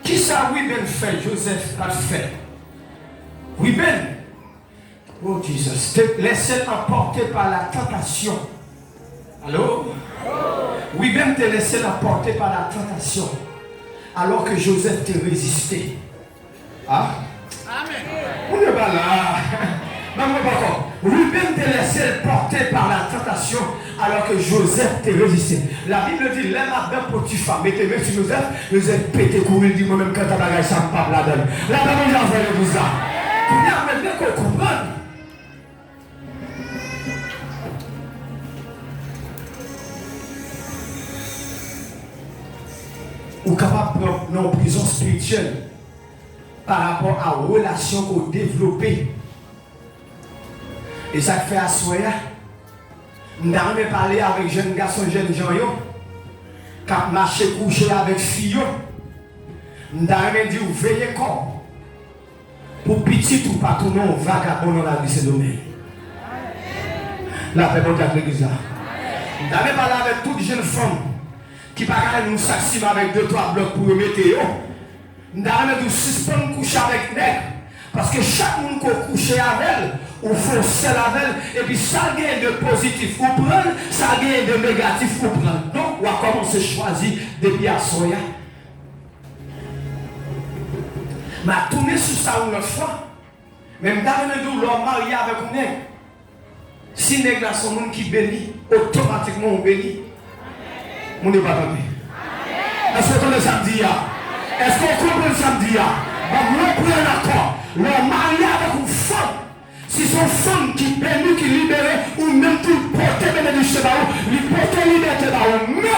Qui ça, oui, ben, fait, Joseph, pas fait. Oui, ben. Oh, Jesus, laissez emporter par la tentation. Allô? Oui, ben, te laissé emporter par la tentation. Alors que Joseph te résistait. Ah? Amen. On n'est pas là. Non, pas encore. Ruben te laissé porter par la tentation alors que Joseph te résistait. La Bible dit, l'un Adam Potiphar, mettez main sur Joseph, Joseph pété courir, dit moi-même quand t'as bagage, ça me parle là-dedans. Là-dedans, j'ai envoyé vous ça. Il y a maintenant qu'on comprenne. Ou capable de prendre une prison spirituelle par rapport à la relation qu'on développe. Et ça fait à Soya. Nous avons parlé avec jeunes garçons, jeunes gens, qui ont marché couché avec filles. Nous avons dit, veillez corps. Pour petit ou pas tout le monde, vagabond dans la vie, c'est domaine. La paix pour l'église là. Nous avons parlé avec toutes les jeunes femmes qui ne peuvent pas nous s'assimer avec 2-3 blocs pour remettre. Nous avons dit, suspendre coucher avec nègre. Parce que chaque monde qui couche avec elle, ou faut seul avec elle, et puis ça gagne de positif ou prendre, ça gagne de négatif ou prendre. Donc, on va commencer à choisir depuis à Soya. Mais à tourner sur ça une autre fois, même dans le l'homme marié avec un nègre, si nègre là son monde qui bénit, automatiquement on bénit. On n'est pas tombé. Est-ce que le samedi est-ce qu'on comprend le samedi on prend un accord. L'homme marié avec une femme, si son femme qui bénit, qui libère, ou même qui porte bénédiction, lui porte liberté, mais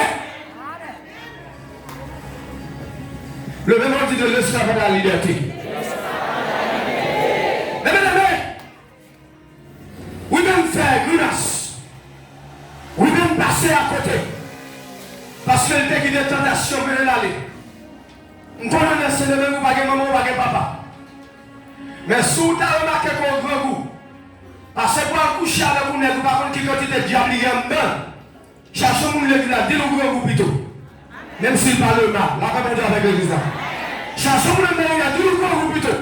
le même dit de l'esclave à la liberté. Mais oui, même faire grâce, oui, même passer à côté, parce que le temps qui est tentation, mais l'aller. On connaît le Seigneur, vous pas maman, vous pas papa. Mais si vous avez remarqué qu'on grand goût, parce que pour coucher avec vous, vous ne pouvez pas qui quantité de diable il y a dedans. Cherchez mon l'église là, dis-le grand goût plutôt. Même s'il parle mal, la caméra avec l'église là. Cherchez mon l'église là, dis-le grand goût plutôt.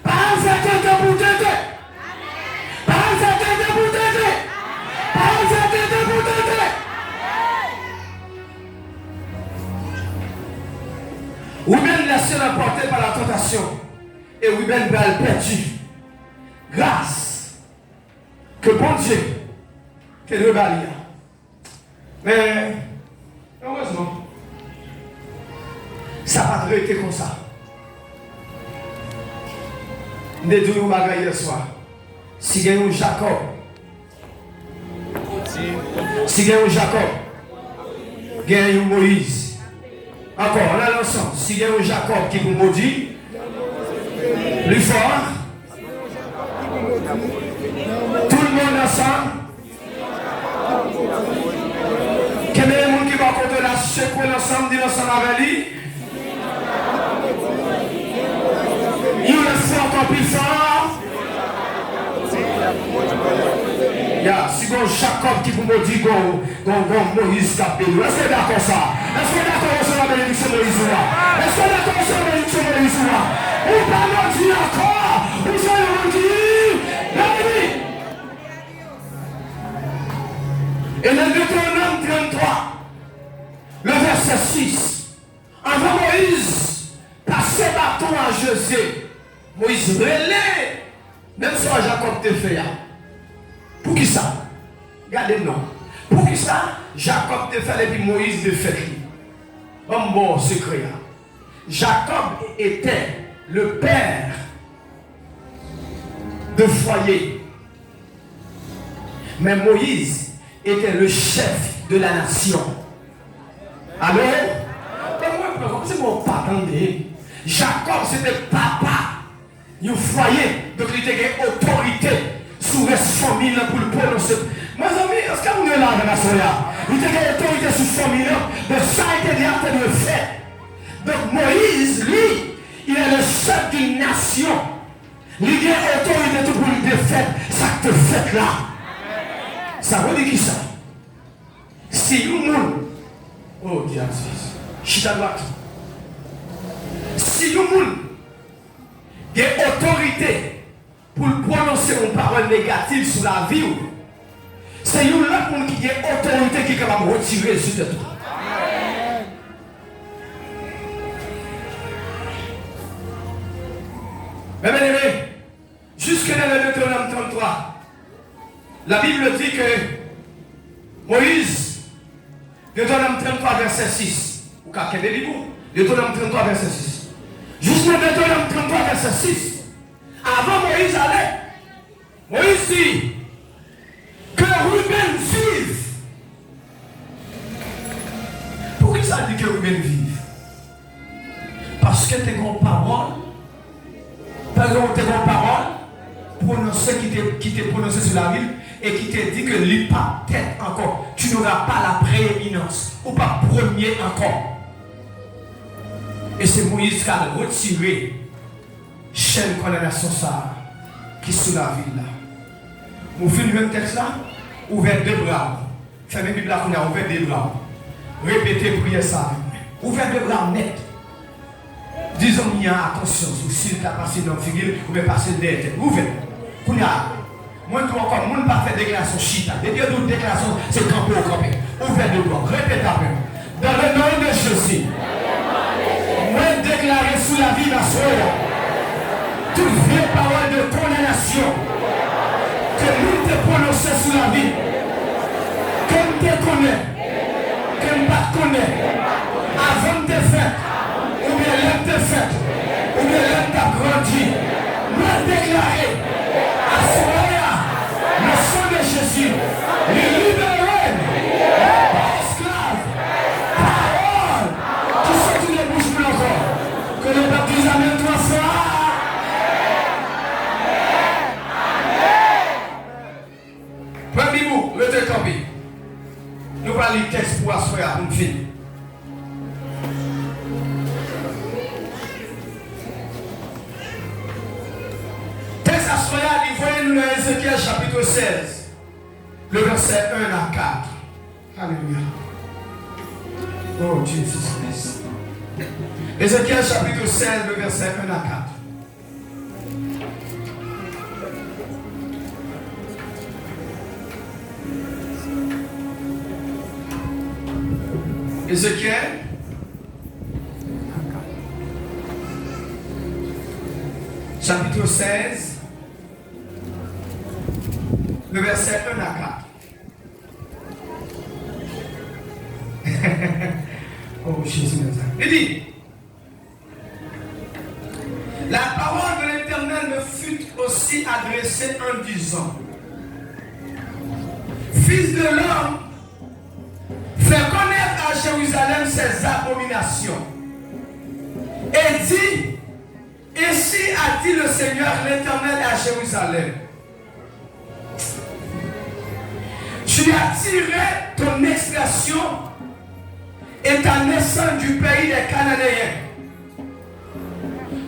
Pas un fait de pour t'aider. Pas un fait de pour t'aider. Pas un fait de pour t'aider. Ou bien laisser l'emporter par la tentation. Et oui, bien belle perdu. Grâce que bon Dieu te rebalia. Mais heureusement, ça n'a pas été comme ça. Nous avons dit hier soir. Si il y a un Jacob, si il y a un Jacob, il y a un Moïse. Encore, on a l'ensemble. Si il y a un Jacob qui vous maudit, plus fort. Tout le monde ensemble. Quel est le monde qui va contre la secouer l'ensemble, dit l'ensemble avec lui? Il le fait encore plus fort. Si vous Jacob qui vous maudit, Moïse qui a béni. Est-ce que c'est d'accord ça? Est-ce que c'est d'accord sur la bénédiction de Moïse? Est-ce que c'est d'accord sur la bénédiction de Moïse? Ou pas maudit encore? Ou c'est le maudit? Et le Deutéronome 33, le verset 6. Avant Moïse, passer bâton à José, Moïse relève, même si Jacob te fait. Pour qui ça? Regardez non. Pour qui ça? Jacob te fait et puis Moïse te fait. Bon secret. Jacob était le père de foyer. Mais Moïse était le chef de la nation. Alors, moi, c'est mon papa. Jacob, c'était papa. Il foyer. Donc, il était autorité sur les familles pour le prononcer. Mes amis, est-ce que vous êtes là dans la soya? Il était autorité sur la famille. Mais ça a été déjà fait. Donc, Moïse, lui, il est le chef d'une nation. Il a autorité pour le défaire. Ça te fait là. Ça veut dire qui ça? Si nous, oh Dieu, chita droite. Si nous, il y a autorité pour prononcer une parole négative sur la vie, c'est nous là pour qu'il y ait autorité qui est capable de retirer sur de toi. Mais bien aimé, jusque dans le Deutéronome 33, la Bible dit que Moïse, Deutéronome 33, verset 6, ou qu'à Deutéronome 33, verset 6, jusqu'au Deutéronome 33, verset 6, avant Moïse allait, Moïse dit que Ruben vive. Pourquoi ça dit que Ruben vive? Parce que tes grandes paroles, par exemple, tes grandes paroles, prononcées qui t'est prononcé sur la ville et qui t'a dit que lui pas tête encore. Tu n'auras pas la prééminence ou pas premier encore. Et c'est Moïse qui a retiré chaîne condamnation ça qui est sous la ville là. Vous finissez le même texte là, ouvrez deux bras. Fermez la Bible là, on a ouvert deux bras. Répétez, priez ça. Ouvrez deux bras net. Disons, il y a attention, si tu as passé dans le figure, vous pouvez passer derrière. Ouvrez. Moi, je encore, moi, ne pas faire déclaration chita. Dès que d'autres déclarations, c'est camper au camper. Ouvrez deux bras. Répétez après. Dans le nom de Jésus. Moi, déclarer sous la vie de la soeur. Toute vieille parole de condamnation que nous te prononçons sous la vie, que nous te connaissons, que nous ne te connaissons, avant de te faire, ou bien l'homme te fait, ou bien l'homme t'a grandi, nous déclarer à Soya le sang de Jésus, les libérer, esclaves, paroles, qui sont tous les bouches pour l'enfant, que le baptême amène trois fois. Premier mot, le décampi. Nous allons lire le texte pour asseoir pour nous finir. Texte asseoir, il voyait nous dans Ézéchiel chapitre 16, le verset 1 à 4. Alléluia. Oh Jésus Christ. Ézéchiel chapitre 16, le verset 1 à 4. Ézéchiel chapitre 16, le verset 1 à 4. Oh Jésus, il dit, la parole de l'Éternel me fut aussi adressée en disant, Fils de l'homme, fais connaître à Jérusalem ses abominations. Et dit, ainsi a dit le Seigneur l'Éternel à Jérusalem. Tu as tiré ton extraction et ta naissance du pays des Cananéens.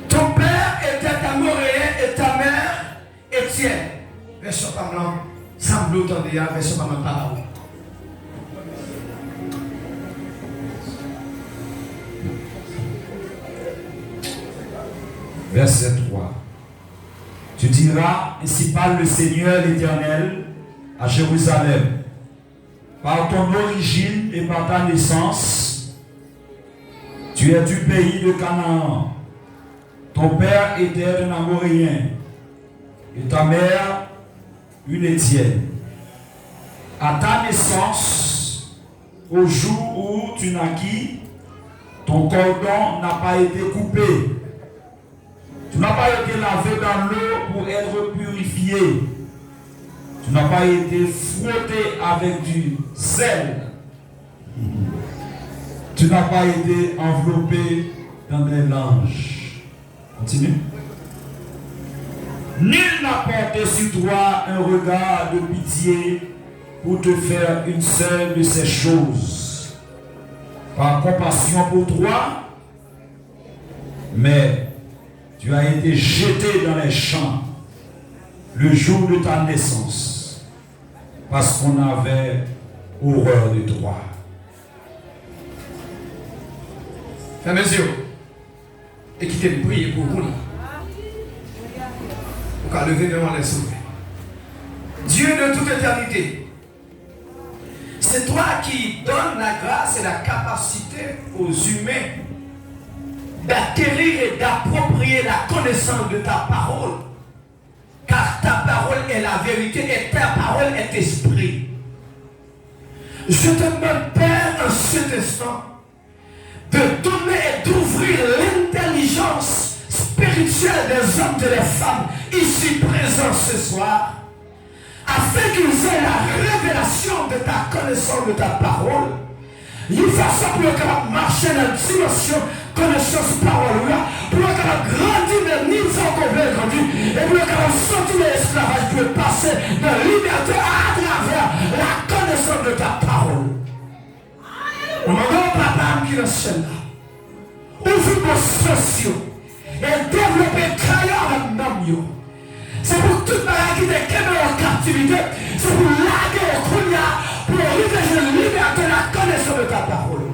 Ton père était Amoréen et ta mère Étienne. Verset par là, semble autant de verset par ma parole. Verset 3. Tu diras, ainsi parle le Seigneur l'Éternel à Jérusalem. Par ton origine et par ta naissance, tu es du pays de Canaan. Ton père était un Amoréen et ta mère une Étienne. À ta naissance, au jour où tu naquis, ton cordon n'a pas été coupé. Tu n'as pas été lavé dans l'eau pour être purifié. Tu n'as pas été frotté avec du sel. Tu n'as pas été enveloppé dans des langes. Continue. Nul n'a porté sur toi un regard de pitié pour te faire une seule de ces choses. Par compassion pour toi, mais tu as été jeté dans les champs le jour de ta naissance, parce qu'on avait horreur de toi. Fermez les yeux et quittez le prier pour vous. Pour qu'à lever devant les sauver. Dieu de toute éternité, c'est toi qui donnes la grâce et la capacité aux humains d'acquérir et d'approprier la connaissance de ta parole. Car ta parole est la vérité et ta parole est esprit. Je te demande, Père, en cet instant, de donner et d'ouvrir l'intelligence spirituelle des hommes et des femmes ici présents ce soir, afin qu'ils aient la révélation de ta connaissance de ta parole. Il faut ça pour que marcher dans la dimension connaissance parole, pour que grandir dans le niveau qu'on veut grandir, et pour que sortir de l'esclavage pour passer de la liberté à travers la connaissance de ta parole. Mon papa qui est là, ouvre vos sens et développer crayon dans l'homme. C'est pour toute maladie qui est en captivité, c'est pour laguer au Kounia, pour arriver à la liberté, la connaissance de ta parole.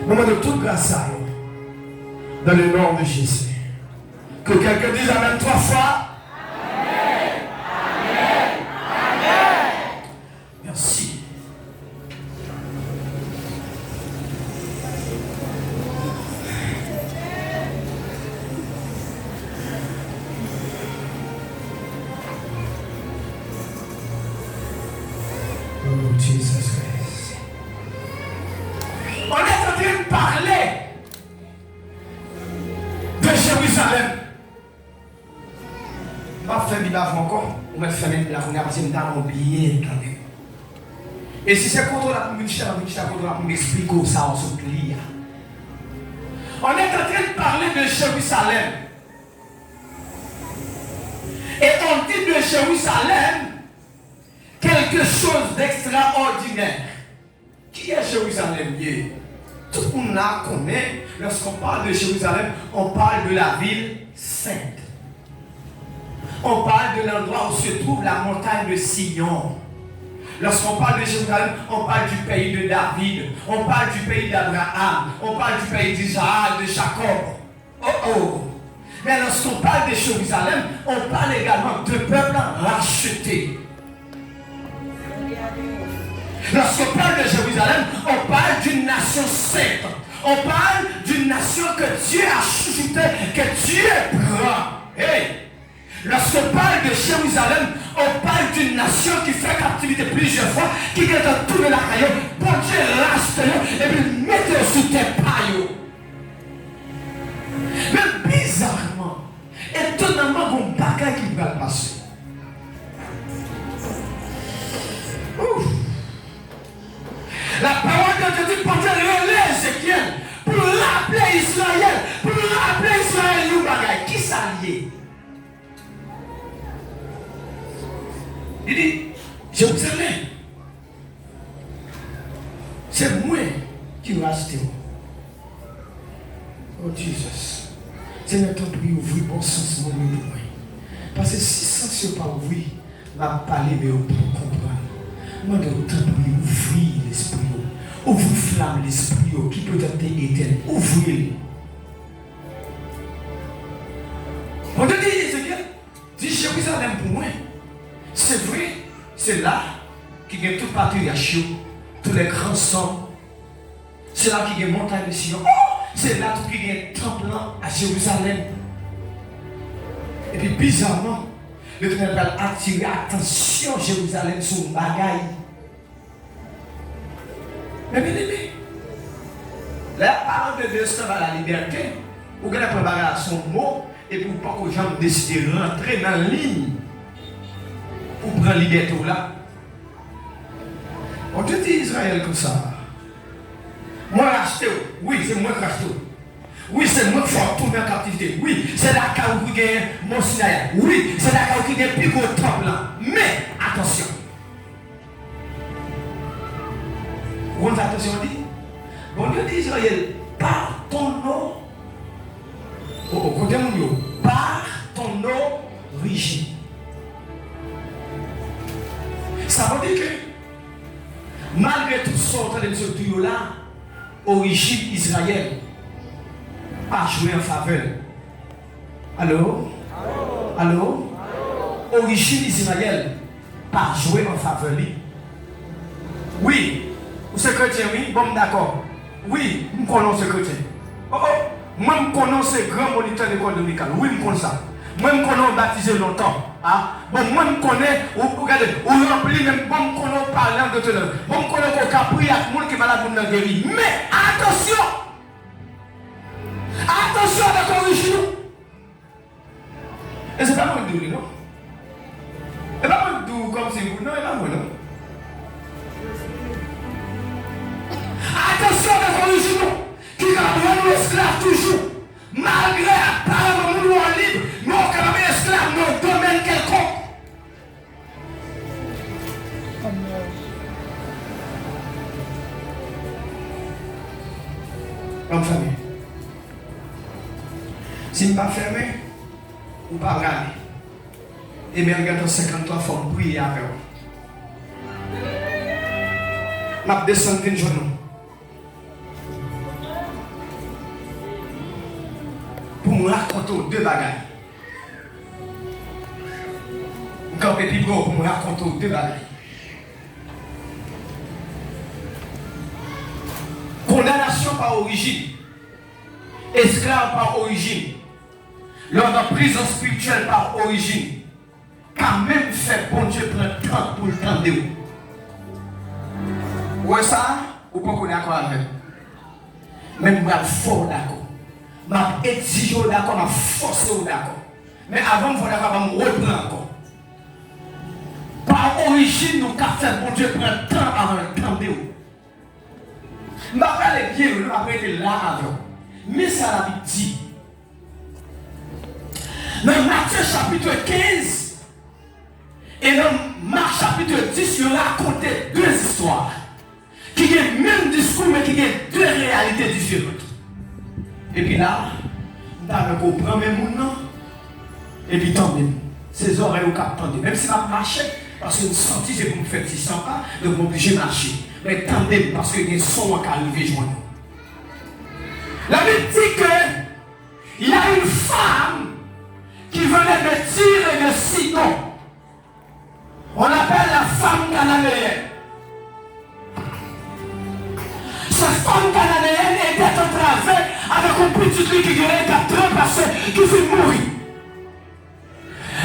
Moment de toute grâce à eux, dans le nom de Jésus. Que quelqu'un dise Amen 3 fois. Amen. Amen. Amen. Merci. Oh, Jesus Christ. On est en train de parler de Jérusalem. Je vais faire Bible encore. On va faire Bible parce que je vais oublier. Et si c'est contre la communauté, on m'explique ça en se plie. On est en train de parler de Jérusalem. Et on dit de Jérusalem quelque chose d'extraordinaire. Qui est Jérusalem? Tout le monde connaît, lorsqu'on parle de Jérusalem, on parle de la ville sainte. On parle de l'endroit où se trouve la montagne de Sion. Lorsqu'on parle de Jérusalem, on parle du pays de David, on parle du pays d'Abraham, on parle du pays d'Israël, de Jacob. Oh oh! Mais lorsqu'on parle de Jérusalem, on parle également de peuples rachetés. Lorsqu'on parle de Jérusalem, on parle d'une nation sainte. On parle d'une nation que Dieu a chuchotée, que Dieu prend. Hey! Lorsqu'on parle de Jérusalem, on parle d'une nation qui fait captivité plusieurs fois, qui vient de tourner la caillou, bon Dieu rachète et puis mettez sous tes paillots. Mais bizarrement, étonnamment, mon bagage qui va passer. Ouf. La parole de Dieu dit pour Dieu relève Ézéchiel pour rappeler Israël, nous bagaille. Qui s'allie? Il dit, Jérusalem, c'est moi qui reste. Oh Jesus, Seigneur, ton prix ouvrir bon sens mon nom. Parce que si sens n'est pas ouvert, va parler mais pour comprendre. Moi, de ton prix ouvrir l'esprit, ouvrir flamme l'esprit qui peut être éteint, ouvrir. On te dit, Ezekiel, dis Jérusalem pour moi. C'est vrai, c'est là qu'il y a tout patriarcat, tous les grands sommes. C'est là qu'il y a montagne de Sion. Oh, c'est là qu'il y a un temple à Jérusalem. Et puis bizarrement, le Seigneur va attirer attention Jérusalem sur le bagaille. Mais bien aimé, la parole de Dieu c'est à la liberté. Vous allez préparer son mot et pour pas que les gens décident de rentrer dans la ligne. Pour prendre la liberté là. On te dit Israël comme ça. Moi, racheté. Oui, c'est moi qui racheté. Oui, c'est moi qui fais tourner en captivité. Oui, c'est la caou qui gagne mon Sinaï. Oui, c'est la caou qui gagne plus gros temple là. Mais attention. Vous avez attention dit? Bon Dieu dit Israël, par ton nom, côté mon Dieu, par ton origine. Ça veut dire que malgré tout ce qu'on de ce duo là, origine Israël a joué en faveur. Allô? Allô? Origine Israël a joué en faveur. Oui, vous êtes chrétien, oui, bon d'accord. Oui, nous connaissons ce chrétien. Oh, moi je connais ce grand moniteur de l'école dominicale. Oui, je connais ça. Moi je connais baptisé longtemps. Ah, bon, moi je connais, regardez, ou rempli même, bon, je connais parler de tout le monde. Bon, je connais qu'on a pris à tout le monde qui est malade pour nous guérir. Mais attention! Attention à la origine. Et c'est pas moi qui dis, non? Et pas moi qui dis comme si vous, non, et pas moi, non? Attention à la origine qui a nous esclaves toujours. Malgré apparemment nous sommes libres, nous sommes quand même esclaves dans un domaine quelconque. Comme famille. Si je ne suis pas fermé, ou pas regarder. Et bien, regarde 53 fois, prier avec vous. Je vais descendre une journée. Pour me raconter deux bagages. Je vais plus gros pour me raconter deux bagages. Condamnation par origine. Esclave par origine. Lors de prison spirituelle par origine. Quand même fait bon Dieu prendre temps pour le temps de vous. Ouais ça, ou pas qu'on est d'accord avec. Même moi fort d'accord. M'a exigé d'accord, m'a forcé d'accord. Mais avant de vous d'accord, je me reprendre encore. Par origine, nous avons fait bon Dieu prendre temps avant le temps de vous. Je ne vais pas aller bien, je vais pas être là avant. Mais ça l'a dit. Dans Matthieu chapitre 15 et dans Marc chapitre 10, il raconte deux histoires qui ont le même discours mais qui ont deux réalités différentes. Et puis là, nous avons compris même monde et puis tant même. Ces oreilles au cap tendez. Même si je marche, parce que nous senti c'est pour me faire 600 pas, donc je suis obligé de marcher. Mais tendez parce que les sons qui arrivent joindre. La Bible dit qu'il y a une femme qui venait de Tyr et de Sidon. On l'appelle la femme cananéenne. Cette femme cananéenne était en travers avec un petit truc qui guérit 4 ans passé, qui fait mourir.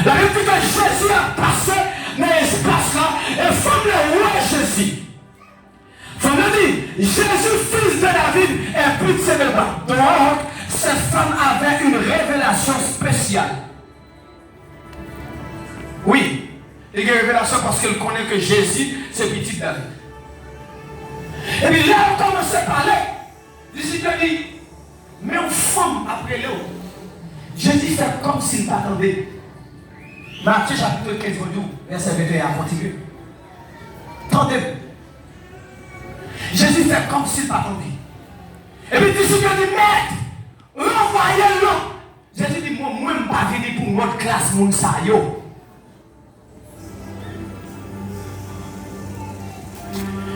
La Bible dit que Jésus a passé dans l'espace là et femme le roi Jésus. Femme dit, Jésus, fils de David, est pitié de bas. Donc, cette femme avait une révélation spéciale. Oui, il y a une révélation parce qu'elle connaît que Jésus, c'est petit David. Et puis là, on commence à parler. Jésus dit, mais une femme après l'eau. Jésus fait comme s'il t'attendait. Matthieu chapitre 15, verset 21 à continuer. Tendez. Jésus fait comme s'il t'attendait. Et puis Jésus dit, maître, renvoyez-le. Jésus dit, moi, je ne suis pas venu pour notre classe, mon sayo.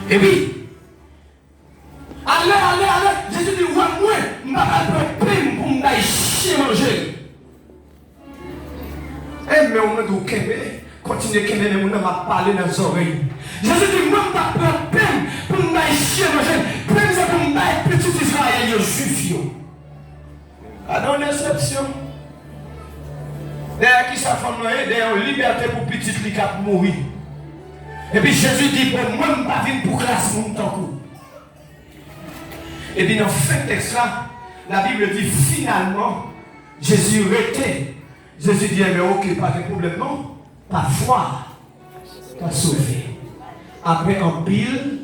Et puis, allez. Jésus dit, ouais, moi, je ne suis pas venu pour me chier manger. Eh, mais on me dit, continuez à me dire, m'a parlé dans les oreilles. Jésus dit, moi, je ne suis pas peine pour me chier manger. Peine, c'est pour me petit Israël, juif. Ah non, l'exception. Derrière qui ça fait noyer, derrière liberté pour petit li cap mourir. Et puis Jésus dit, bon, moi, je ne suis pas venu pour classe mon temps. Et puis dans ce texte-là, la Bible dit finalement, Jésus était. Jésus dit, mais ok, pas de problème, non. Ta foi t'a sauvé. Après un pile,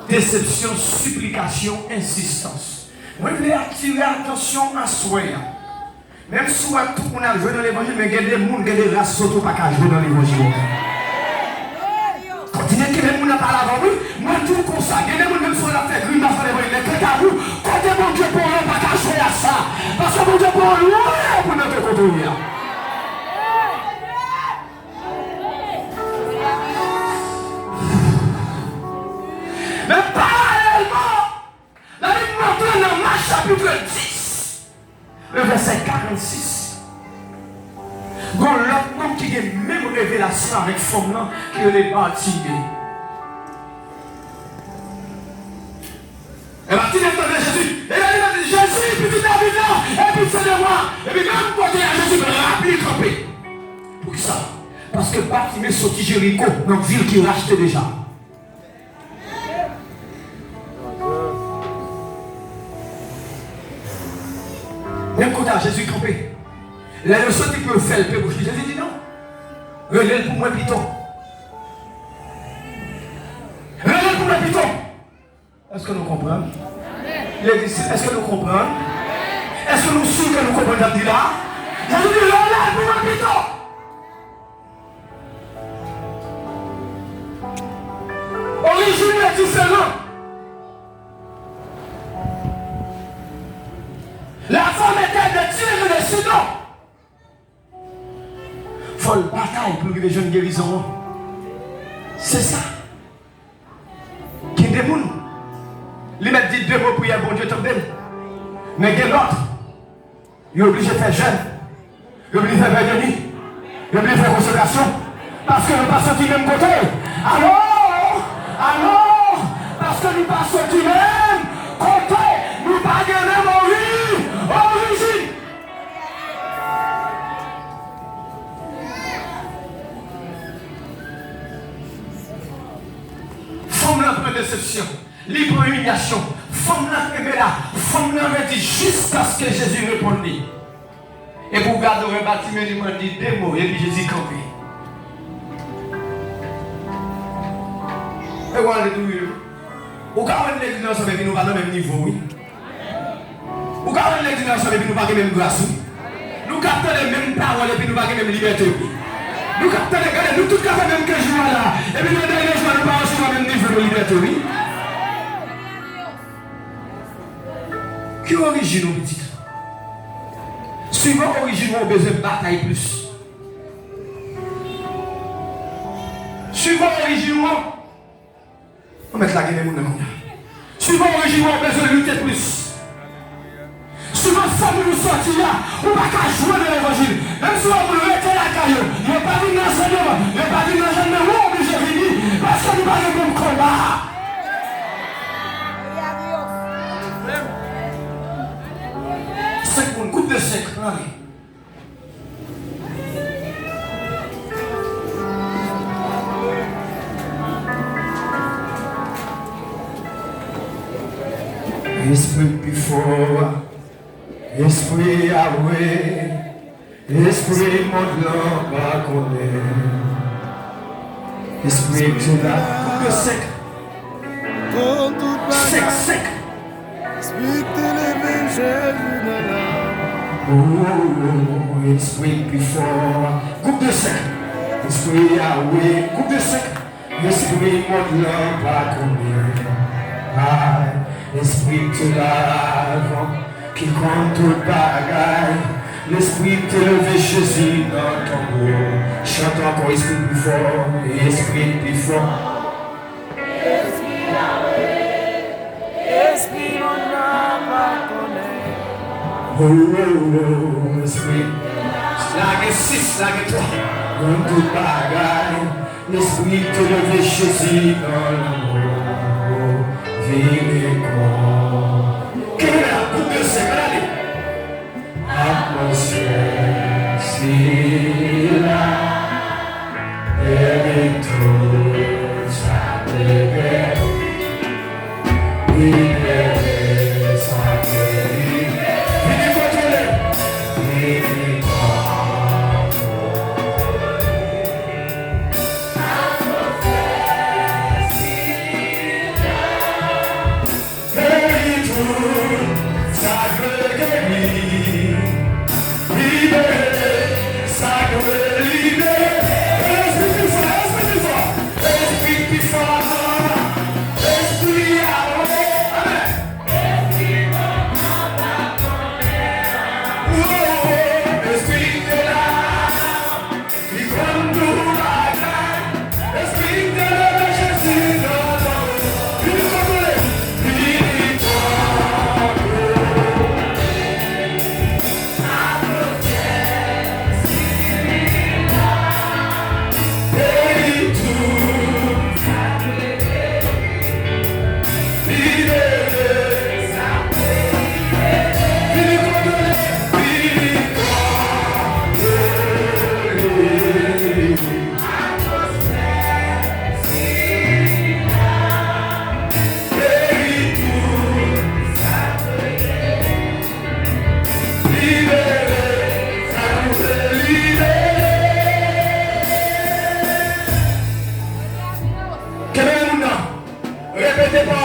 déception, supplication, insistance. Moi, je vais attirer attention à soi. Même si tout le monde a joué dans l'évangile, mais il y a des gens qui ont des races qui ne pas jouer dans l'évangile. Continuez que les gens n'ont pas la voix, moi tout comme ça. Il y a des gens même si on a fait grimace dans l'évangile, mais quand à vous, quand mon Dieu pour eux, pas jouer à ça. Parce que mon Dieu pour eux, pour notre contrôle. Mais parallèlement, la Bible montre dans Marc chapitre 10, le verset 46. Quand l'autre homme qui a même révélation avec femme là, qui est baptisé. Et Martin entendait Jésus. Et là, il dit Jésus, petit David là, et puis c'est de moi. Et puis même côté à Jésus, rapide campé. Pour qui ça? Parce que Bartimée sorti Jéricho, dans une ville qu'il rachetait déjà. Même côté à Jésus campé. La leçon qui peut faire le père bouche. Jésus dit non. Relève pour moi piton. Relève pour moi piton. Est-ce que nous comprenons? Les disciples, est-ce que nous comprenons? Est-ce que nous sommes que nous comprenons dit là? Jésus dit relève pour moi piton. Origine est différente. La femme était de Tyr et de Sidon. Faut le bataille pour que les jeunes guérissons. C'est ça. Qui est des gens. Ils mettent dit 2 mots pour y avoir bon Dieu t'en donne. Mais il y a l'autre. Il est obligé de faire jeûne. Il est obligé de faire bénédiction. Il est obligé de faire consolation. Parce que nous ne passons du même côté. Alors, parce que nous passons du même côté, nous ne pas de même origine. Femme là pour déception, libre humiliation, femme là aimée là, femme là dit jusqu'à ce que Jésus réponde. Et pour garder le bâtiment, il m'a dit 2 mots, et puis Jésus campé. Et voilà les deux. Ou quand on est l'église ensemble, nous pas dans le même niveau, oui. Ou quand on est l'église ensemble, nous pas dans la même grâce. Nous captons les mêmes paroles et puis nous pas dans la même liberté. Nous captons les gars, nous tous captons même que je vois là. Et puis nous dans les jours, nous pas sur le même niveau de liberté, oui. Qui origine au petit? Suivant origine, on a besoin de bataille plus. Suivant origine, on va mettre la gueule dans le monde. Suivant l'origine, on a besoin de lutter plus. Suivant ça, nous sortir là, on ne va pas jouer dans l'évangile. Même si on veut rester la caillou, il n'y a pas de l'enseignement, il n'y a pas de l'enseignement, on est obligé de venir parce que nous n'avons pas le même combat. Une coupe de sec, allez. Esprit plus fort, esprit Yahweh, esprit monde là, pas connaître. Esprit tout là, coupe de sec. Sec. Esprit t'élevé, Jésus de là. Oh, esprit plus fort, coupe de sec. Esprit Yahweh, coupe de sec. Esprit monde là, pas connaître. Esprit te lave, qui compte tout bagaille. L'esprit t'élevé Jésus dans ton dos. Chante encore esprit plus fort, esprit plus fort. Esprit Yahweh, esprit mon âme à connaître. Oh, esprit. Slague 6, slague 3. Compte tout bagaille. L'esprit t'élevé Jésus dans le dos. Quelle est la coupe de sec? Regardez. Atmosphère, c'est là. Et tout ça bébé. Libéré, ça bébé. Venez contrôler. Venez contrôler.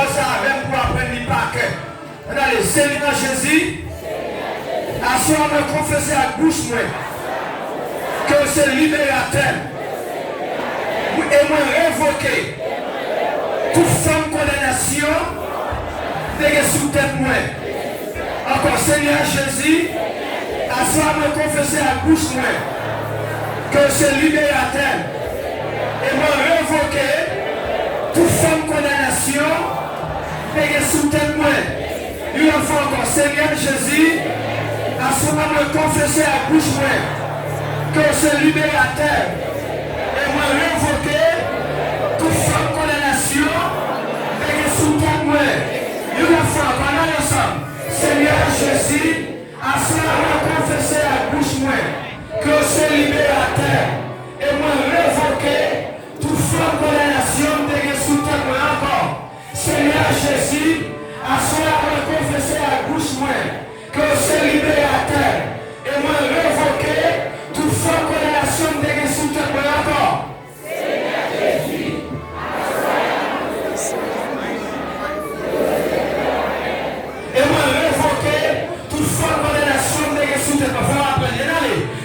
parole ça même pour apprendre les paquets. Allez, Seigneur Jésus, à ce moment me confesser à bouche moi que c'est libérateur. Et moi révoquer toute forme de condamnation de sous tête moi. Encore Seigneur Jésus, à ce moment me confesser à bouche moi que c'est libérateur. Et moi révoquer toute forme de condamnation de sous tête moi. Il en faut encore Seigneur Jésus, à ce moment me confesser à bouche moi que c'est libérateur. Et moi révoquer toute forme de condamnation et sous ton moi. Il en faut encore ensemble. Seigneur Jésus, à ce moment me confesser à bouche moi que c'est libérateur. Et moi révoquer toute forme de condamnation et sous ton moi encore. Seigneur Jésus, à ce moment me confesser à bouche moi que c'est libérateur. Et moi révoquer toute forme de condamnation de sous ton moi encore. Seigneur Jésus, et moi révoquer toute forme de condamnation de sous ton moi.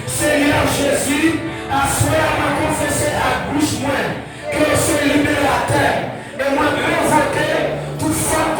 Seigneur Jésus, à ce moment me confesser à bouche moi que c'est libérateur. Et moi révoquer toute forme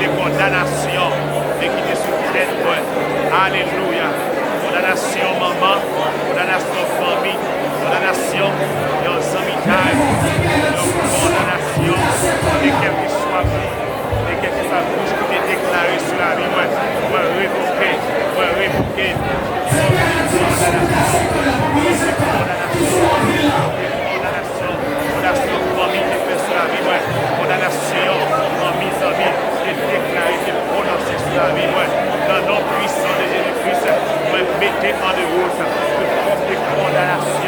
de condamnation de sous ton moi. Alléluia. Condamnation, maman.